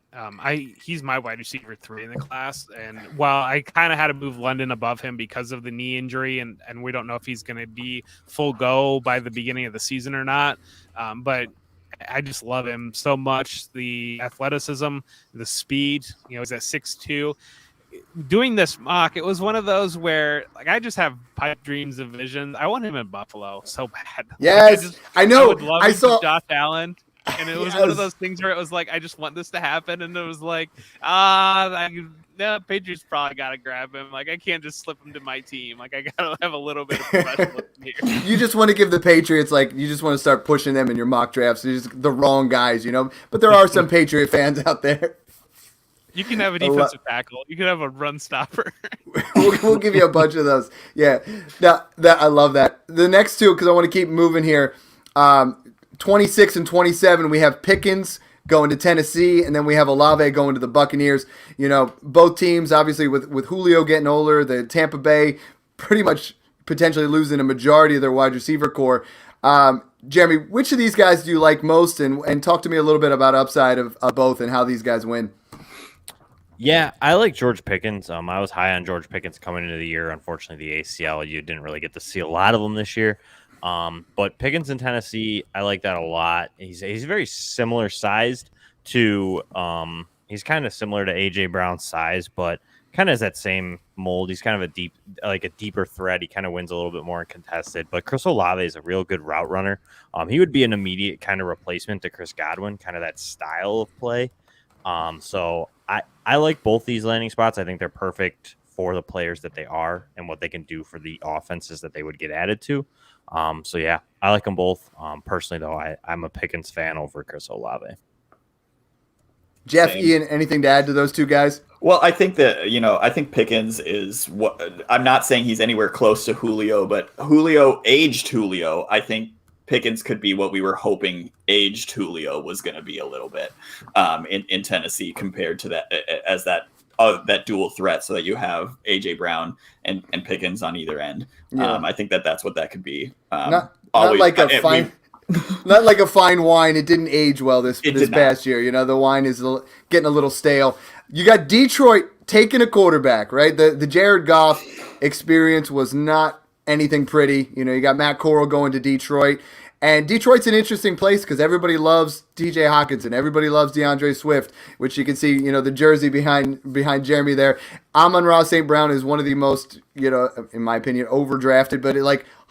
he's my wide receiver 3 in the class. And while I kind of had to move London above him because of the knee injury, and we don't know if he's going to be full go by the beginning of the season or not, but I just love him so much. The athleticism, the speed. He's at 6'2". Doing this mock, it was one of those where I just have pipe dreams of visions. I want him in Buffalo so bad. Yes, I know. I saw Josh Allen. And it was one of those things where it was I just want this to happen. And it was the Patriots probably got to grab him. I can't just slip him to my team. I got to have a little bit of professionalism here. You just want to give the Patriots, you just want to start pushing them in your mock drafts. You're just the wrong guys, But there are some Patriot fans out there. You can have a defensive tackle. You can have a run stopper. we'll give you a bunch of those. Yeah, that I love that. The next two, because I want to keep moving here. 26 and 27, we have Pickens going to Tennessee, and then we have Olave going to the Buccaneers. Both teams, obviously, with Julio getting older, the Tampa Bay pretty much potentially losing a majority of their wide receiver core. Jeremy, which of these guys do you like most? And talk to me a little bit about upside of both and how these guys win. Yeah, I like George Pickens. I was high on George Pickens coming into the year. Unfortunately, the ACL, you didn't really get to see a lot of them this year. But Pickens in Tennessee, I like that a lot. He's very similar sized to he's kind of similar to AJ Brown's size, but kind of has that same mold. He's kind of a deeper threat. He kind of wins a little bit more in contested. But Chris Olave is a real good route runner. He would be an immediate kind of replacement to Chris Godwin, kind of that style of play. So I like both these landing spots. I think they're perfect for the players that they are and what they can do for the offenses that they would get added to. So yeah, I like them both. Personally, though, I'm a Pickens fan over Chris Olave. Jeff, Same. Ian, anything to add to those two guys? Well, I think that, I think Pickens is what I'm not saying he's anywhere close to Julio, but aged Julio, I think Pickens could be what we were hoping aged Julio was going to be a little bit in Tennessee compared to that as that dual threat, so that you have AJ Brown and Pickens on either end. Yeah. I think that's what that could be. Not like a fine. Not like a fine wine. It didn't age well this past year. The wine is getting a little stale. You got Detroit taking a quarterback, right? The Jared Goff experience was not anything pretty. You got Matt Corral going to Detroit. And Detroit's an interesting place because everybody loves TJ Hawkinson. Everybody loves DeAndre Swift, which you can see, the jersey behind Jeremy there. Amon-Ra St. Brown is one of the most, in my opinion, overdrafted, but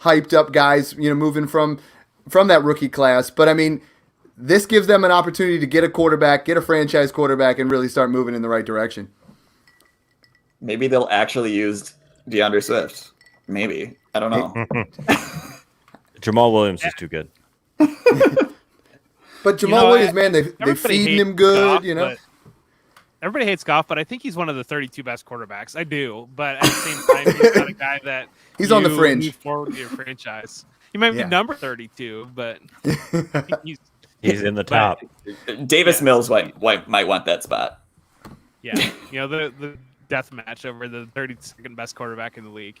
hyped up guys, moving from that rookie class. But I mean, this gives them an opportunity to get a quarterback, get a franchise quarterback, and really start moving in the right direction. Maybe they'll actually use DeAndre Swift. Maybe. I don't know. Jamal Williams is too good. But Jamal Williams, man, they feeding him good, Goff, Everybody hates Goff, but I think he's one of the 32 best quarterbacks. I do, but at the same time, he's not a guy that he's on the fringe. Move forward to your franchise. He might be number 32, but he's in the top. Davis Mills might want that spot. Yeah, the death match over the 32nd best quarterback in the league.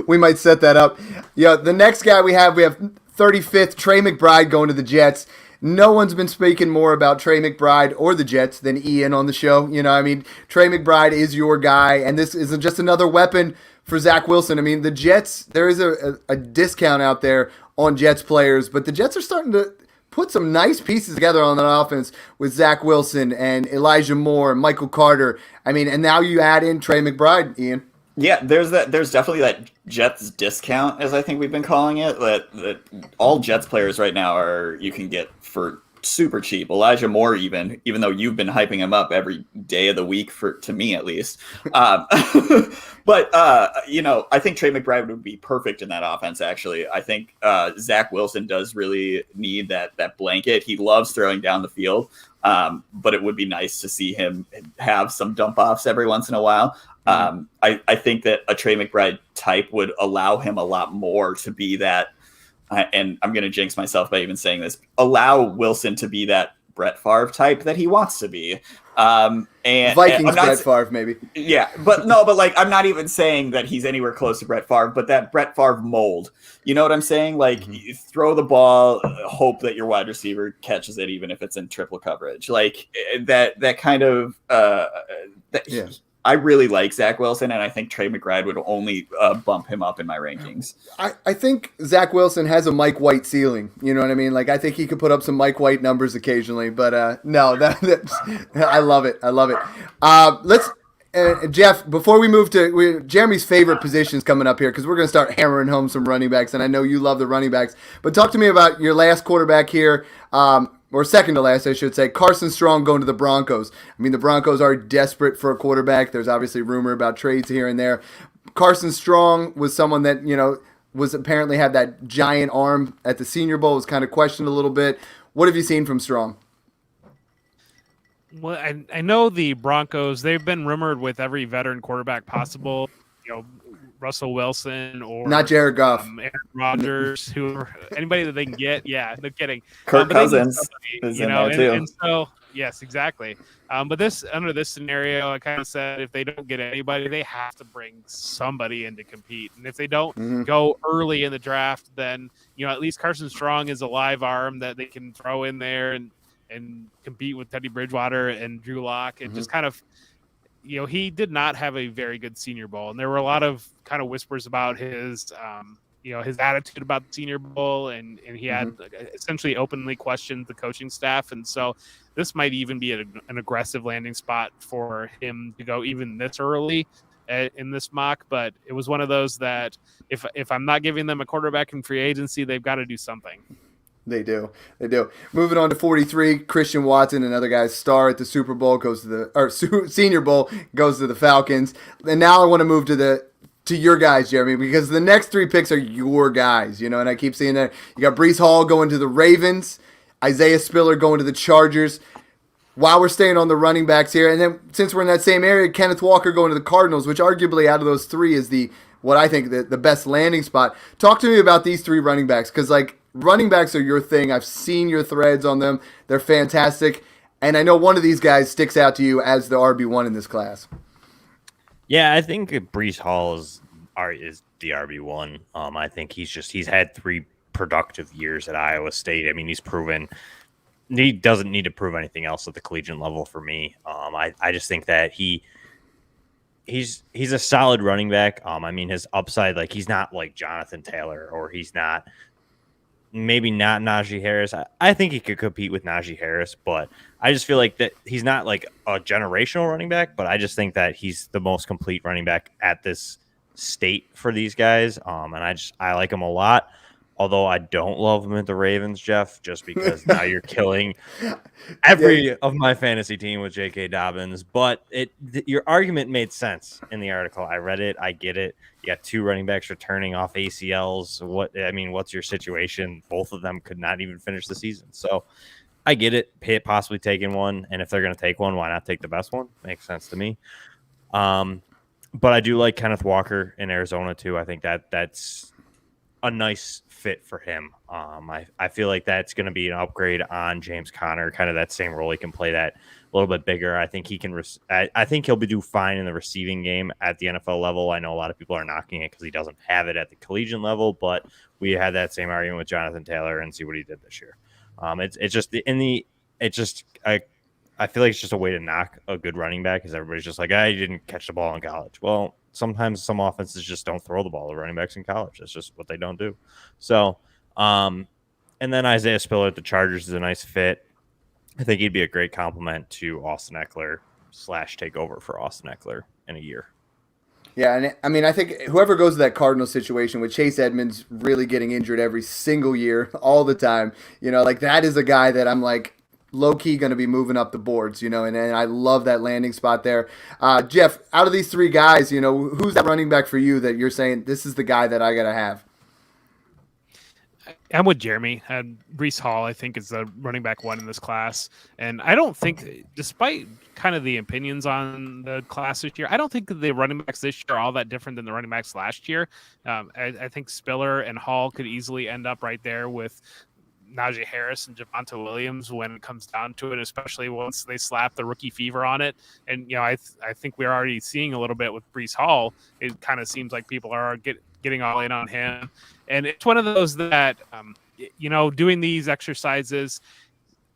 We might set that up. The next guy we have 35th, Trey McBride going to the Jets. No one's been speaking more about Trey McBride or the Jets than Ian on the show. Trey McBride is your guy, and this isn't just another weapon for Zach Wilson. I mean, the Jets, there is a discount out there on Jets players, but the Jets are starting to put some nice pieces together on that offense with Zach Wilson and Elijah Moore and Michael Carter. I mean, and now you add in Trey McBride, Ian. Yeah, there's definitely that Jets discount, as I think we've been calling it, that all Jets players right now you can get for super cheap. Elijah Moore, even though you've been hyping him up every day of the week, to me at least. But I think Trey McBride would be perfect in that offense. Actually, I think Zach Wilson does really need that blanket. He loves throwing down the field, but it would be nice to see him have some dump offs every once in a while. I think that a Trey McBride type would allow him a lot more to be that. And I'm going to jinx myself by even saying this, allow Wilson to be that Brett Favre type that he wants to be. And Vikings Brett Favre, maybe. Yeah, but I'm not even saying that he's anywhere close to Brett Favre, but that Brett Favre mold. You know what I'm saying? You throw the ball, hope that your wide receiver catches it, even if it's in triple coverage. That kind of yeah. I really like Zach Wilson, and I think Trey McBride would only bump him up in my rankings. I think Zach Wilson has a Mike White ceiling. You know what I mean? I think he could put up some Mike White numbers occasionally, but no, that's I love it. I love it. Let's Jeff, before we move to Jeremy's favorite positions coming up here, because we're going to start hammering home some running backs, and I know you love the running backs. But talk to me about your last quarterback here. Or second to last, I should say, Carson Strong going to the Broncos. I mean, the Broncos are desperate for a quarterback. There's obviously rumor about trades here and there. Carson Strong was someone that, was apparently had that giant arm at the Senior Bowl, was kind of questioned a little bit. What have you seen from Strong? Well, I know the Broncos, they've been rumored with every veteran quarterback possible, Russell Wilson or not Jared Goff, Aaron Rodgers, anybody that they can get. Yeah, no kidding. Kirk Cousins is in there too. And so, yes, exactly. But under this scenario, I kind of said if they don't get anybody, they have to bring somebody in to compete. And if they don't go early in the draft, then at least Carson Strong is a live arm that they can throw in there and compete with Teddy Bridgewater and Drew Lock. And just kind of. He did not have a very good Senior Bowl, and there were a lot of kind of whispers about his, his attitude about the Senior Bowl, and he had essentially openly questioned the coaching staff. And so this might even be an aggressive landing spot for him to go even this early in this mock. But it was one of those that if I'm not giving them a quarterback in free agency, they've got to do something. They do. Moving on to 43, Christian Watson, another guy's star at the Super Bowl, Senior Bowl, goes to the Falcons. And now I want to move to your guys, Jeremy, because the next 3 picks are your guys, and I keep seeing that. You got Breece Hall going to the Ravens, Isaiah Spiller going to the Chargers. While we're staying on the running backs here, and then since we're in that same area, Kenneth Walker going to the Cardinals, which arguably out of those 3 is what I think the best landing spot. Talk to me about these 3 running backs, because running backs are your thing. I've seen your threads on them. They're fantastic. And I know one of these guys sticks out to you as the RB1 in this class. Yeah, I think Breece Hall is the RB1. I think he's had 3 productive years at Iowa State. I mean, he's proven he doesn't need to prove anything else at the collegiate level for me. I just think that he's a solid running back. I mean, his upside, he's not like Jonathan Taylor, or he's not Najee Harris. I think he could compete with Najee Harris, but I just feel like that he's not like a generational running back, but I just think that he's the most complete running back at this state for these guys. And I like him a lot. Although I don't love him at the Ravens, Jeff, just because now you're killing every of my fantasy team with J.K. Dobbins. But your argument made sense in the article. I read it. I get it. You got 2 running backs returning off ACLs. What's your situation? Both of them could not even finish the season. So I get it. Possibly taking one. And if they're going to take one, why not take the best one? Makes sense to me. But I do like Kenneth Walker in Arizona, too. I think that's a nice fit for him. I feel like that's going to be an upgrade on James Conner, kind of that same role. He can play that a little bit bigger. I think he can. I think he'll do fine in the receiving game at the NFL level. I know a lot of people are knocking it because he doesn't have it at the collegiate level, but we had that same argument with Jonathan Taylor and see what he did this year. I feel like it's just a way to knock a good running back because everybody's just like, you didn't catch the ball in college. Well, sometimes some offenses just don't throw the ball to running backs in college. That's just what they don't do. So, and then Isaiah Spiller at the Chargers is a nice fit. I think he'd be a great compliment to Austin Eckler / take over for Austin Eckler in a year. Yeah, and I mean, I think whoever goes to that Cardinals situation with Chase Edmonds really getting injured every single year, all the time, that is a guy that I'm like, low-key going to be moving up the boards, and I love that landing spot there. Jeff, out of these 3 guys, who's that running back for you that you're saying this is the guy that I got to have? I'm with Jeremy. Breece Hall, I think, is the running back 1 in this class. And I don't think, despite kind of the opinions on the class this year, I don't think the running backs this year are all that different than the running backs last year. I think Spiller and Hall could easily end up right there with Najee Harris and Javonte Williams when it comes down to it, especially once they slap the rookie fever on it. And, I think we're already seeing a little bit with Breece Hall. It kind of seems like people are getting all in on him. And it's one of those that, doing these exercises,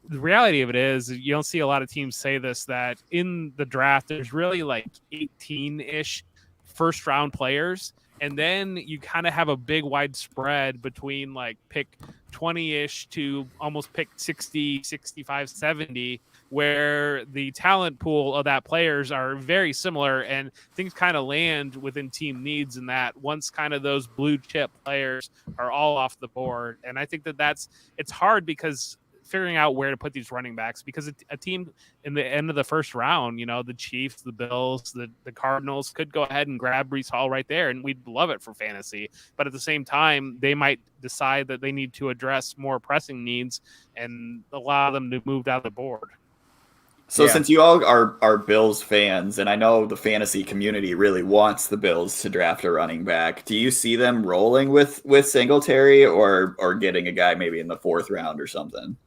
the reality of it is you don't see a lot of teams say this, that in the draft, there's really like 18-ish first round players. And then you kind of have a big wide spread between like pick 20-ish to almost pick 60, 65, 70, where the talent pool of that players are very similar and things kind of land within team needs in that once kind of those blue chip players are all off the board. And I think it's hard because figuring out where to put these running backs, because a team in the end of the first round, the Chiefs, the Bills, the Cardinals could go ahead and grab Breece Hall right there, and we'd love it for fantasy. But at the same time, they might decide that they need to address more pressing needs and allow them to move out of the board. So since you all are Bills fans, and I know the fantasy community really wants the Bills to draft a running back, do you see them rolling with Singletary or getting a guy maybe in the 4th round or something?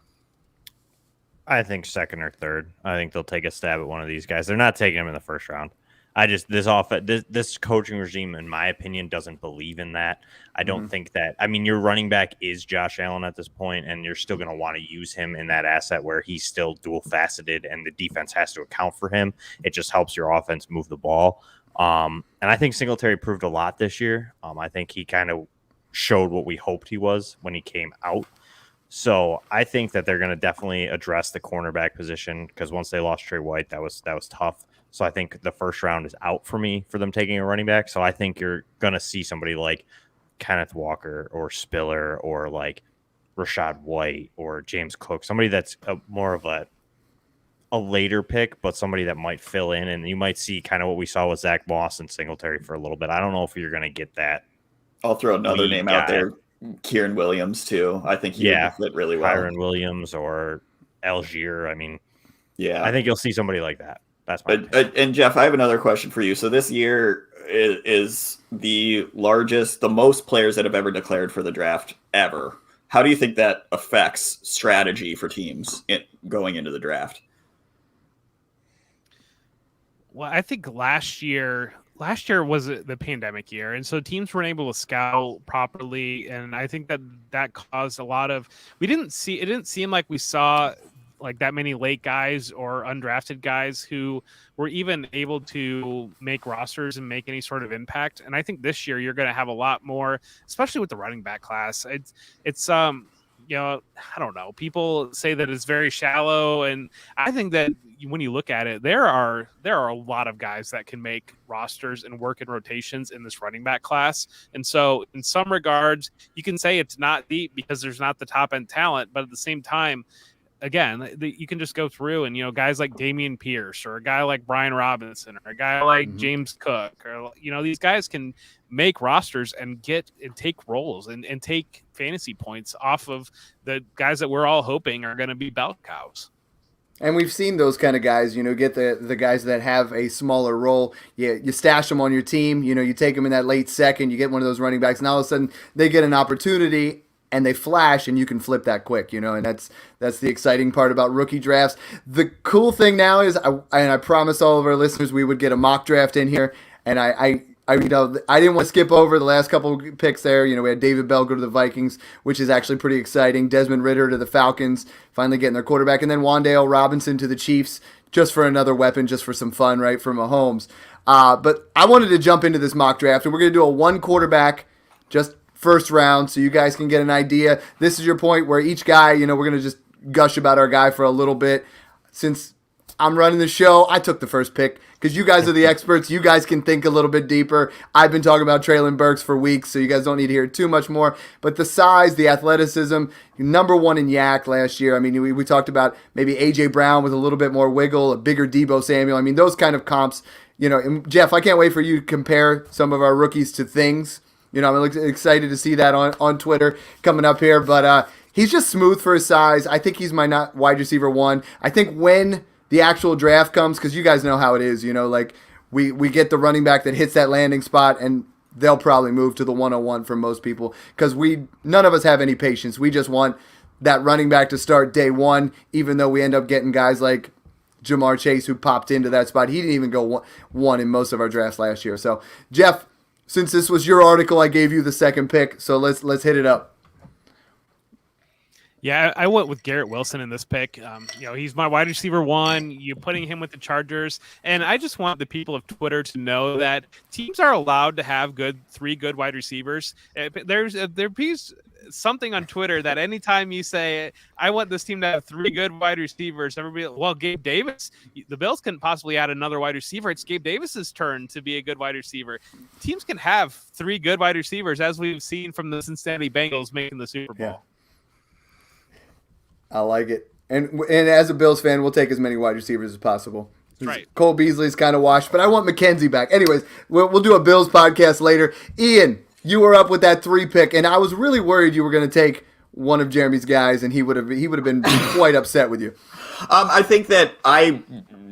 I think 2nd or 3rd. I think they'll take a stab at one of these guys. They're not taking him in the 1st round. This coaching regime, in my opinion, doesn't believe in that. I don't think that. I mean, your running back is Josh Allen at this point, and you're still going to want to use him in that asset where he's still dual faceted, and the defense has to account for him. It just helps your offense move the ball. And I think Singletary proved a lot this year. I think he kind of showed what we hoped he was when he came out. So I think that they're going to definitely address the cornerback position, because once they lost Trey White, that was tough. So I think the first round is out for me for them taking a running back. So I think you're going to see somebody like Kenneth Walker or Spiller or like Rashad White or James Cook, somebody that's more of a later pick, but somebody that might fill in. And you might see kind of what we saw with Zach Moss and Singletary for a little bit. I don't know if you're going to get that. I'll throw another name out there. Kieran Williams too. I think he would fit really well. Kyron Williams or Algier. I mean, yeah, I think you'll see somebody like that. That's my and Jeff, I have another question for you. So this year is the most players that have ever declared for the draft ever. How do you think that affects strategy for teams going into the draft? Well, I think last year was the pandemic year, and so teams weren't able to scout properly, and I think that caused a lot of. It didn't seem like we saw like that many late guys or undrafted guys who were even able to make rosters and make any sort of impact. And I think this year you're going to have a lot more, especially with the running back class. It's I don't know. People say that it's very shallow, and I think that when you look at it, there are a lot of guys that can make rosters and work in rotations in this running back class. And so, in some regards, you can say it's not deep because there's not the top end talent, but at the same time, again, you can just go through and, guys like Damian Pierce or a guy like Brian Robinson or a guy like James Cook or, these guys can make rosters and take roles and take fantasy points off of the guys that we're all hoping are going to be bell cows. And we've seen those kind of guys, get the guys that have a smaller role. You stash them on your team, you take them in that late second, you get one of those running backs, and all of a sudden they get an opportunity and they flash, and you can flip that quick, and that's the exciting part about rookie drafts. The cool thing now is, I promised all of our listeners we would get a mock draft in here, and I didn't want to skip over the last couple of picks there. We had David Bell go to the Vikings, which is actually pretty exciting. Desmond Ridder to the Falcons, finally getting their quarterback, and then Wan'Dale Robinson to the Chiefs, just for another weapon, just for some fun, right, for Mahomes. But I wanted to jump into this mock draft, and we're going to do a one quarterback, just first round, so you guys can get an idea. This is your point where each guy, we're going to just gush about our guy for a little bit. Since I'm running the show, I took the first pick because you guys are the experts. You guys can think a little bit deeper. I've been talking about Treylon Burks for weeks, so you guys don't need to hear too much more. But the size, the athleticism, number one in YAC last year. I mean, we talked about maybe A.J. Brown with a little bit more wiggle, a bigger Deebo Samuel. I mean, those kind of comps. And Jeff, I can't wait for you to compare some of our rookies to things. I'm excited to see that on Twitter coming up here. But he's just smooth for his size. I think he's my wide receiver one. I think when the actual draft comes, because you guys know how it is, we get the running back that hits that landing spot, and they'll probably move to the 101 for most people because none of us have any patience. We just want that running back to start day one, even though we end up getting guys like Jamar Chase who popped into that spot. He didn't even go one in most of our drafts last year. So, Jeff, since this was your article, I gave you the second pick, so let's hit it up. Yeah, I went with Garrett Wilson in this pick. He's my wide receiver one. You're putting him with the Chargers, and I just want the people of Twitter to know that teams are allowed to have three good wide receivers. There's something on Twitter that anytime you say, I want this team to have three good wide receivers, everybody, well, Gabe Davis, the Bills couldn't possibly add another wide receiver. It's Gabe Davis's turn to be a good wide receiver. Teams can have three good wide receivers, as we've seen from the Cincinnati Bengals making the Super Bowl. Yeah. I like it. And as a Bills fan, we'll take as many wide receivers as possible. Right. Cole Beasley's kind of washed, but I want McKenzie back. Anyways, we'll do a Bills podcast later. Ian, you were up with that 3 pick, and I was really worried you were going to take one of Jeremy's guys, and he would have been quite upset with you. I think that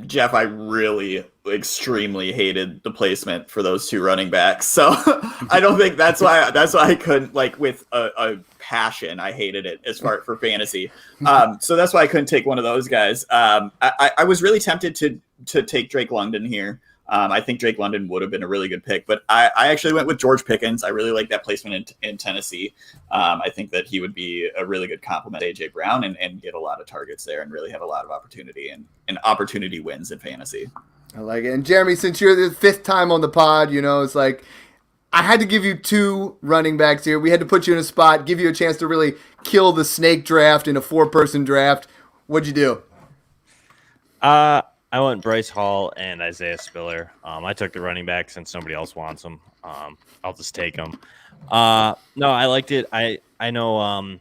Jeff, I really extremely hated the placement for those two running backs. So I don't think that's why I couldn't, with a passion. I hated it as far for fantasy. So that's why I couldn't take one of those guys. I was really tempted to take Drake London here. I think Drake London would have been a really good pick, but I actually went with George Pickens. I really like that placement in Tennessee. I think that he would be a really good complement to A.J. Brown and get a lot of targets there and really have a lot of opportunity and opportunity wins in fantasy. I like it. And Jeremy, since you're the 5th time on the pod, it's like I had to give you 2 running backs here. We had to put you in a spot, give you a chance to really kill the snake draft in a 4-person draft. What'd you do? I went Bryce Hall and Isaiah Spiller. I took the running back since nobody else wants them. I'll just take them. No, I liked it. I know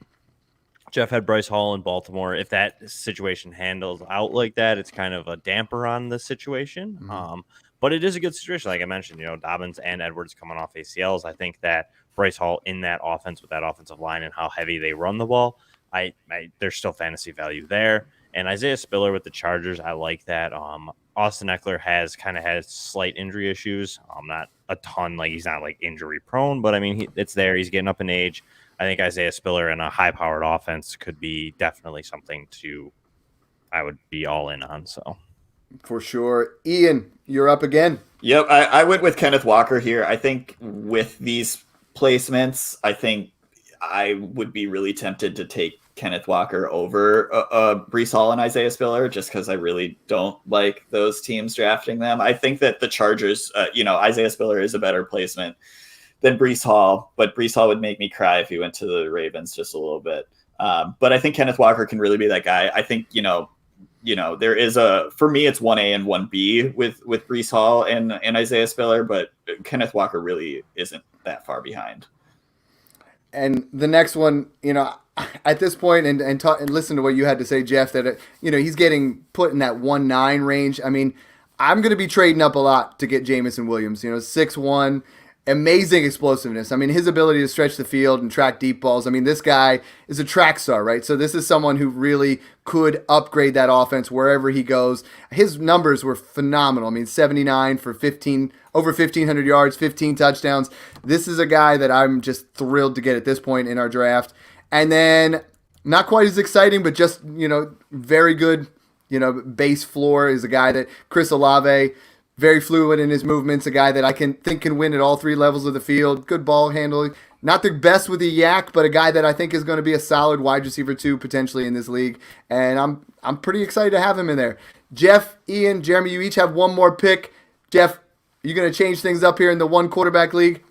Jeff had Bryce Hall in Baltimore. If that situation handles out like that, it's kind of a damper on the situation. Mm-hmm. But it is a good situation. Like I mentioned, Dobbins and Edwards coming off ACLs. I think that Bryce Hall in that offense with that offensive line and how heavy they run the ball, there's still fantasy value there. And Isaiah Spiller with the Chargers, I like that. Austin Eckler has slight injury issues. Not a ton, like he's not like injury prone, but I mean, it's there. He's getting up in age. I think Isaiah Spiller in a high powered offense could be definitely something I would be all in on. So For sure. Ian, you're up again. Yep, I went with Kenneth Walker here. I think with these placements, I think I would be really tempted to take Kenneth Walker over Breece Hall and Isaiah Spiller just because I really don't like those teams drafting them. I think that the Chargers, Isaiah Spiller is a better placement than Breece Hall, but Breece Hall would make me cry if he went to the Ravens just a little bit. But I think Kenneth Walker can really be that guy. I think, there is for me, it's 1A and 1B with Breece Hall and Isaiah Spiller, but Kenneth Walker really isn't that far behind. And the next one, at this point, and listen to what you had to say, Jeff, that, he's getting put in that 1-9 range. I mean, I'm going to be trading up a lot to get Jameson Williams, 6'1", amazing explosiveness. I mean, his ability to stretch the field and track deep balls. I mean, this guy is a track star, right? So this is someone who really could upgrade that offense wherever he goes. His numbers were phenomenal. I mean, 79 for over 1,500 yards, 15 touchdowns. This is a guy that I'm just thrilled to get at this point in our draft. And then not quite as exciting, but just, very good, base floor is a guy that Chris Olave, very fluid in his movements, a guy that I think can win at all 3 levels of the field, good ball handling. Not the best with the yak, but a guy that I think is going to be a solid wide receiver 2 potentially in this league. And I'm pretty excited to have him in there. Jeff, Ian, Jeremy, you each have one more pick. Jeff, are you going to change things up here in the 1 quarterback league?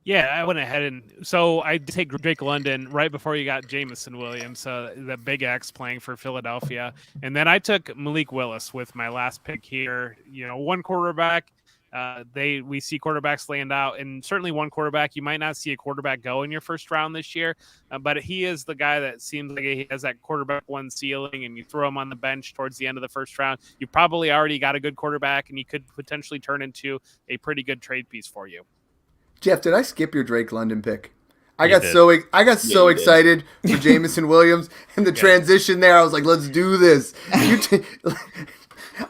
Yeah, I went ahead so I did take Drake London right before you got Jameson Williams, the Big X playing for Philadelphia. And then I took Malik Willis with my last pick here. 1 quarterback. We see quarterbacks land out, and certainly 1 quarterback. You might not see a quarterback go in your first round this year, but he is the guy that seems like he has that quarterback 1 ceiling, and you throw him on the bench towards the end of the first round. You probably already got a good quarterback, and he could potentially turn into a pretty good trade piece for you. Jeff, did I skip your Drake London pick? I You got did. so excited for Jameson Williams and the transition there. I was like, let's do this.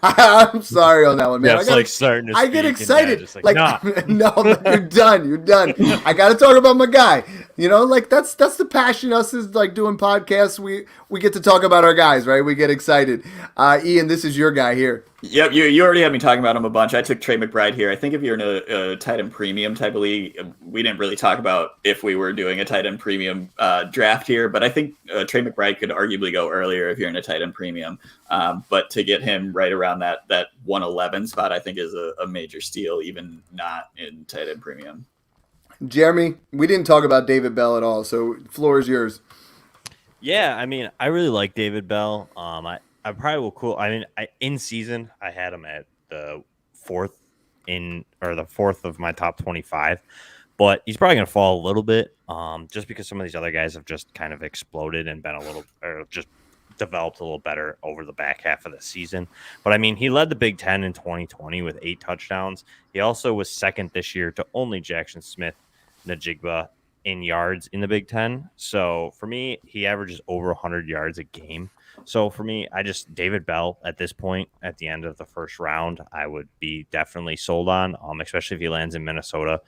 I'm sorry on that one, man. Jeff's starting to I get speak, excited. and Dad just No, you're done. You're done. I got to talk about my guy. That's the passion us is like doing podcasts. We get to talk about our guys, right? We get excited. Ian, this is your guy here. Yep, you already had me talking about him a bunch. I took Trey McBride here. I think if you're in a tight end premium type of league, we didn't really talk about if we were doing a tight end premium draft here, but I think Trey McBride could arguably go earlier if you're in a tight end premium. But to get him right around that 111 spot, I think is a major steal, even not in tight end premium. Jeremy, we didn't talk about David Bell at all, so floor is yours. Yeah, I mean, I really like David Bell. I probably will in season, I had him at the 4th of my top 25, but he's probably going to fall a little bit just because some of these other guys have just kind of exploded and been just developed a little better over the back half of the season. But I mean, he led the Big Ten in 2020 with 8 touchdowns. He also was second this year to only Jackson Smith-Njigba in yards in the Big Ten. So for me, he averages over 100 yards a game. So for me, David Bell at this point, at the end of the first round, I would be definitely sold on, especially if he lands in Minnesota,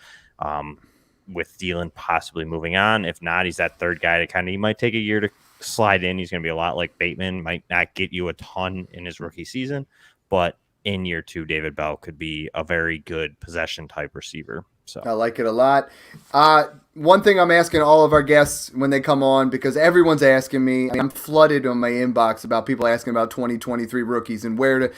with Thielen possibly moving on. If not, he's that third guy he might take a year to slide in. He's going to be a lot like Bateman, might not get you a ton in his rookie season, but in year 2, David Bell could be a very good possession type receiver. So I like it a lot. One thing I'm asking all of our guests when they come on, because everyone's asking me, I'm flooded on my inbox about people asking about 2023 rookies and where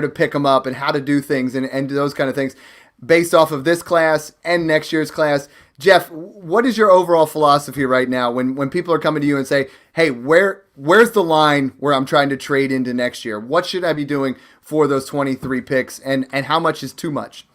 to pick them up and how to do things and those kind of things. based off of this class and next year's class. Jeff, what is your overall philosophy right now when people are coming to you and say, hey, where's the line where I'm trying to trade into next year? What should I be doing for those 23 picks, and how much is too much?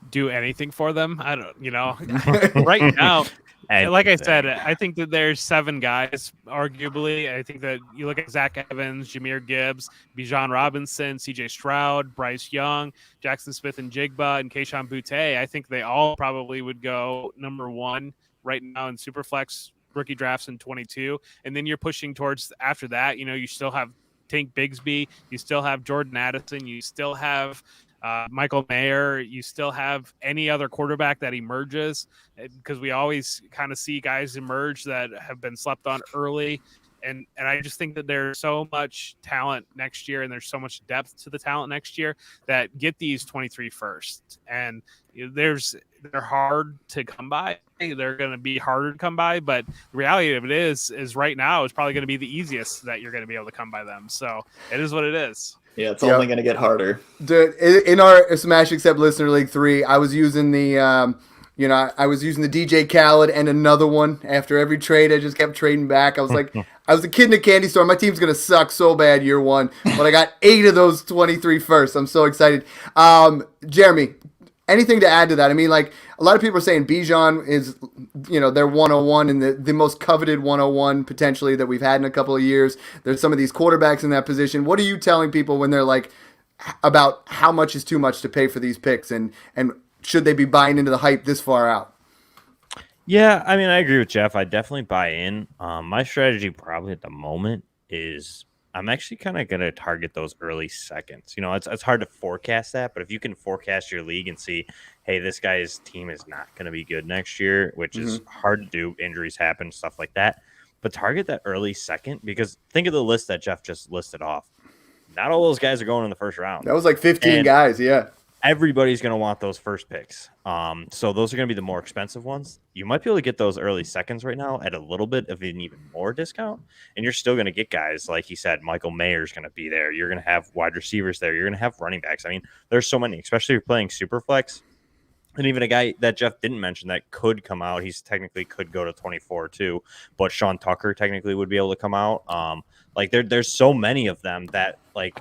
Do anything for them. I don't, right now, like I said, I think that there's 7 guys, arguably. I think that you look at Zach Evans, Jahmyr Gibbs, Bijan Robinson, CJ Stroud, Bryce Young, Jackson Smith and Jigba, and Kayshon Boutte. I think they all probably would go number 1 right now in Superflex rookie drafts in 22. And then you're pushing towards after that, you still have Tank Bigsby, you still have Jordan Addison, you still have Michael Mayer, you still have any other quarterback that emerges, because we always kind of see guys emerge that have been slept on early. And I just think that there's so much talent next year, and there's so much depth to the talent next year, that get these 23 first. And they're hard to come by. They're going to be harder to come by, but the reality of it is right now it's probably going to be the easiest that you're going to be able to come by them. So it is what it is. Yeah, it's only going to get harder. Dude, in our Smash Accept Listener League 3, I was using the I was using the DJ Khaled and another one after every trade. I just kept trading back. I was like, I was a kid in a candy store. My team's going to suck so bad year 1, but I got 8 of those 23 first. I'm so excited. Jeremy, anything to add to that? I mean, like, a lot of people are saying Bijan is, their 101 and the most coveted 101 potentially that we've had in a couple of years. There's some of these quarterbacks in that position. What are you telling people when they're like, about how much is too much to pay for these picks, and should they be buying into the hype this far out? Yeah, I mean, I agree with Jeff. I definitely buy in. My strategy probably at the moment is I'm actually kind of going to target those early seconds. It's hard to forecast that, but if you can forecast your league and see, hey, this guy's team is not going to be good next year, which is hard to do. Injuries happen, stuff like that. But target that early second, because think of the list that Jeff just listed off. Not all those guys are going in the first round. That was like 15 guys, yeah. Everybody's going to want those first picks. So those are going to be the more expensive ones. You might be able to get those early seconds right now at a little bit of an even more discount. And you're still going to get guys, like he said, Michael Mayer's going to be there. You're going to have wide receivers there. You're going to have running backs. I mean, there's so many, especially if you're playing Superflex. And even a guy that Jeff didn't mention that could come out. He's technically could go to 24 too. But Sean Tucker technically would be able to come out. There's so many of them that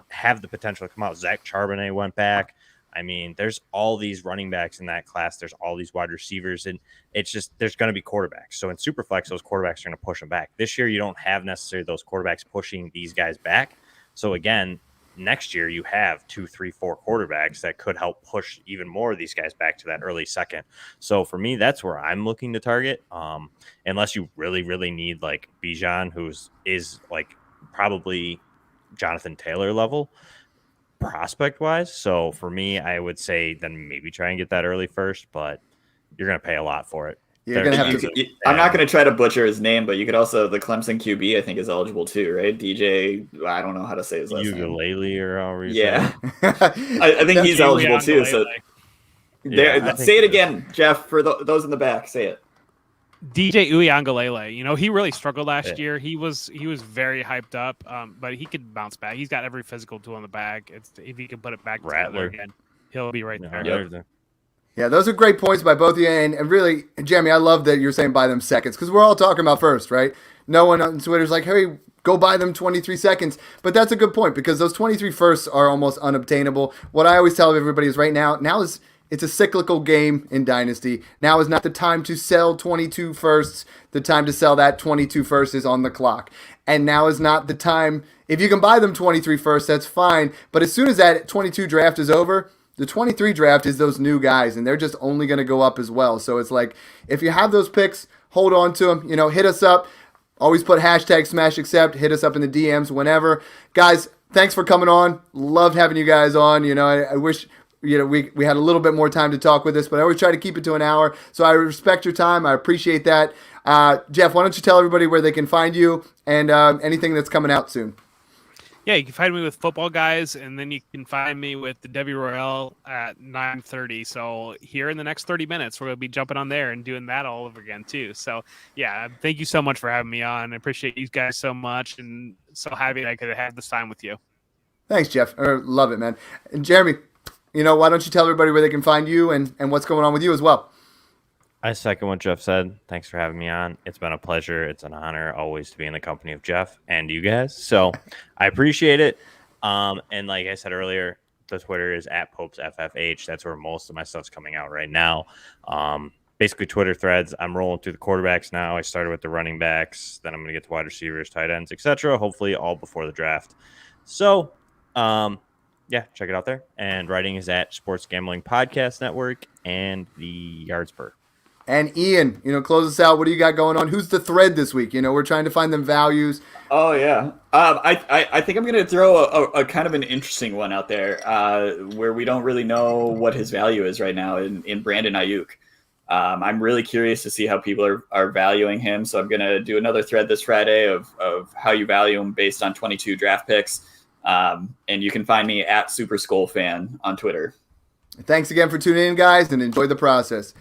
have the potential to come out. Zach Charbonnet went back. I mean, there's all these running backs in that class. There's all these wide receivers, and it's just there's going to be quarterbacks. So in Superflex, those quarterbacks are going to push them back. This year, you don't have necessarily those quarterbacks pushing these guys back. So again, next year you have 2, 3, 4 quarterbacks that could help push even more of these guys back to that early second. So for me, that's where I'm looking to target. Unless you really, really need like Bijan, is probably Jonathan Taylor level prospect wise. So for me, I would say then maybe try and get that early first, but you're going to pay a lot for it. You're going to have to. I'm not going to try to butcher his name, but you could also, the Clemson QB, I think, is eligible too, right? DJ, I don't know how to say his last name. Ugalele or however you yeah. say I think he's eligible too. So say it again, Jeff, for those in the back. Say it. DJ Uiagalelei, he really struggled last year. He was very hyped up, but he could bounce back. He's got every physical tool in the bag. If he can put it back together again, he'll be right there. Yep. Yeah, those are great points by both of you. And really, Jeremy, I love that you're saying buy them seconds, because we're all talking about first, right? No one on Twitter's like, hey, go buy them 23 seconds. But that's a good point, because those 23 firsts are almost unobtainable. What I always tell everybody is it's a cyclical game in Dynasty. Now is not the time to sell 22 firsts. The time to sell that 22 firsts is on the clock. And now is not the time. If you can buy them 23 firsts, that's fine. But as soon as that 22 draft is over, the 23 draft is those new guys, and they're just only going to go up as well. So it's like, if you have those picks, hold on to them. Hit us up. Always put hashtag Smash Accept. Hit us up in the DMs whenever. Guys, thanks for coming on. Loved having you guys on. I wish we had a little bit more time to talk with this, but I always try to keep it to an hour. So I respect your time. I appreciate that. Jeff, why don't you tell everybody where they can find you and anything that's coming out soon? Yeah, you can find me with Football Guys, and then you can find me with the Debbie Royale at 9:30. So here in the next 30 minutes, we're going to be jumping on there and doing that all over again too. So yeah, thank you so much for having me on. I appreciate you guys so much, and so happy I could have this time with you. Thanks, Jeff. Love it, man. And Jeremy, why don't you tell everybody where they can find you and what's going on with you as well? I second what Jeff said. Thanks for having me on. It's been a pleasure. It's an honor always to be in the company of Jeff and you guys. So I appreciate it. And like I said earlier, the Twitter is at PopesFFH. That's where most of my stuff's coming out right now. Basically Twitter threads. I'm rolling through the quarterbacks now. I started with the running backs. Then I'm going to get to wide receivers, tight ends, etc. Hopefully all before the draft. So, yeah, check it out there. And writing is at Sports Gambling Podcast Network and the Yardspur. And Ian, close us out. What do you got going on? Who's the thread this week? We're trying to find them values. Oh, yeah. I think I'm going to throw a kind of an interesting one out there where we don't really know what his value is right now in Brandon Ayuk. I'm really curious to see how people are valuing him. So I'm going to do another thread this Friday of how you value him based on 22 draft picks. And you can find me at Super Skull Fan on Twitter. Thanks again for tuning in, guys, and enjoy the process.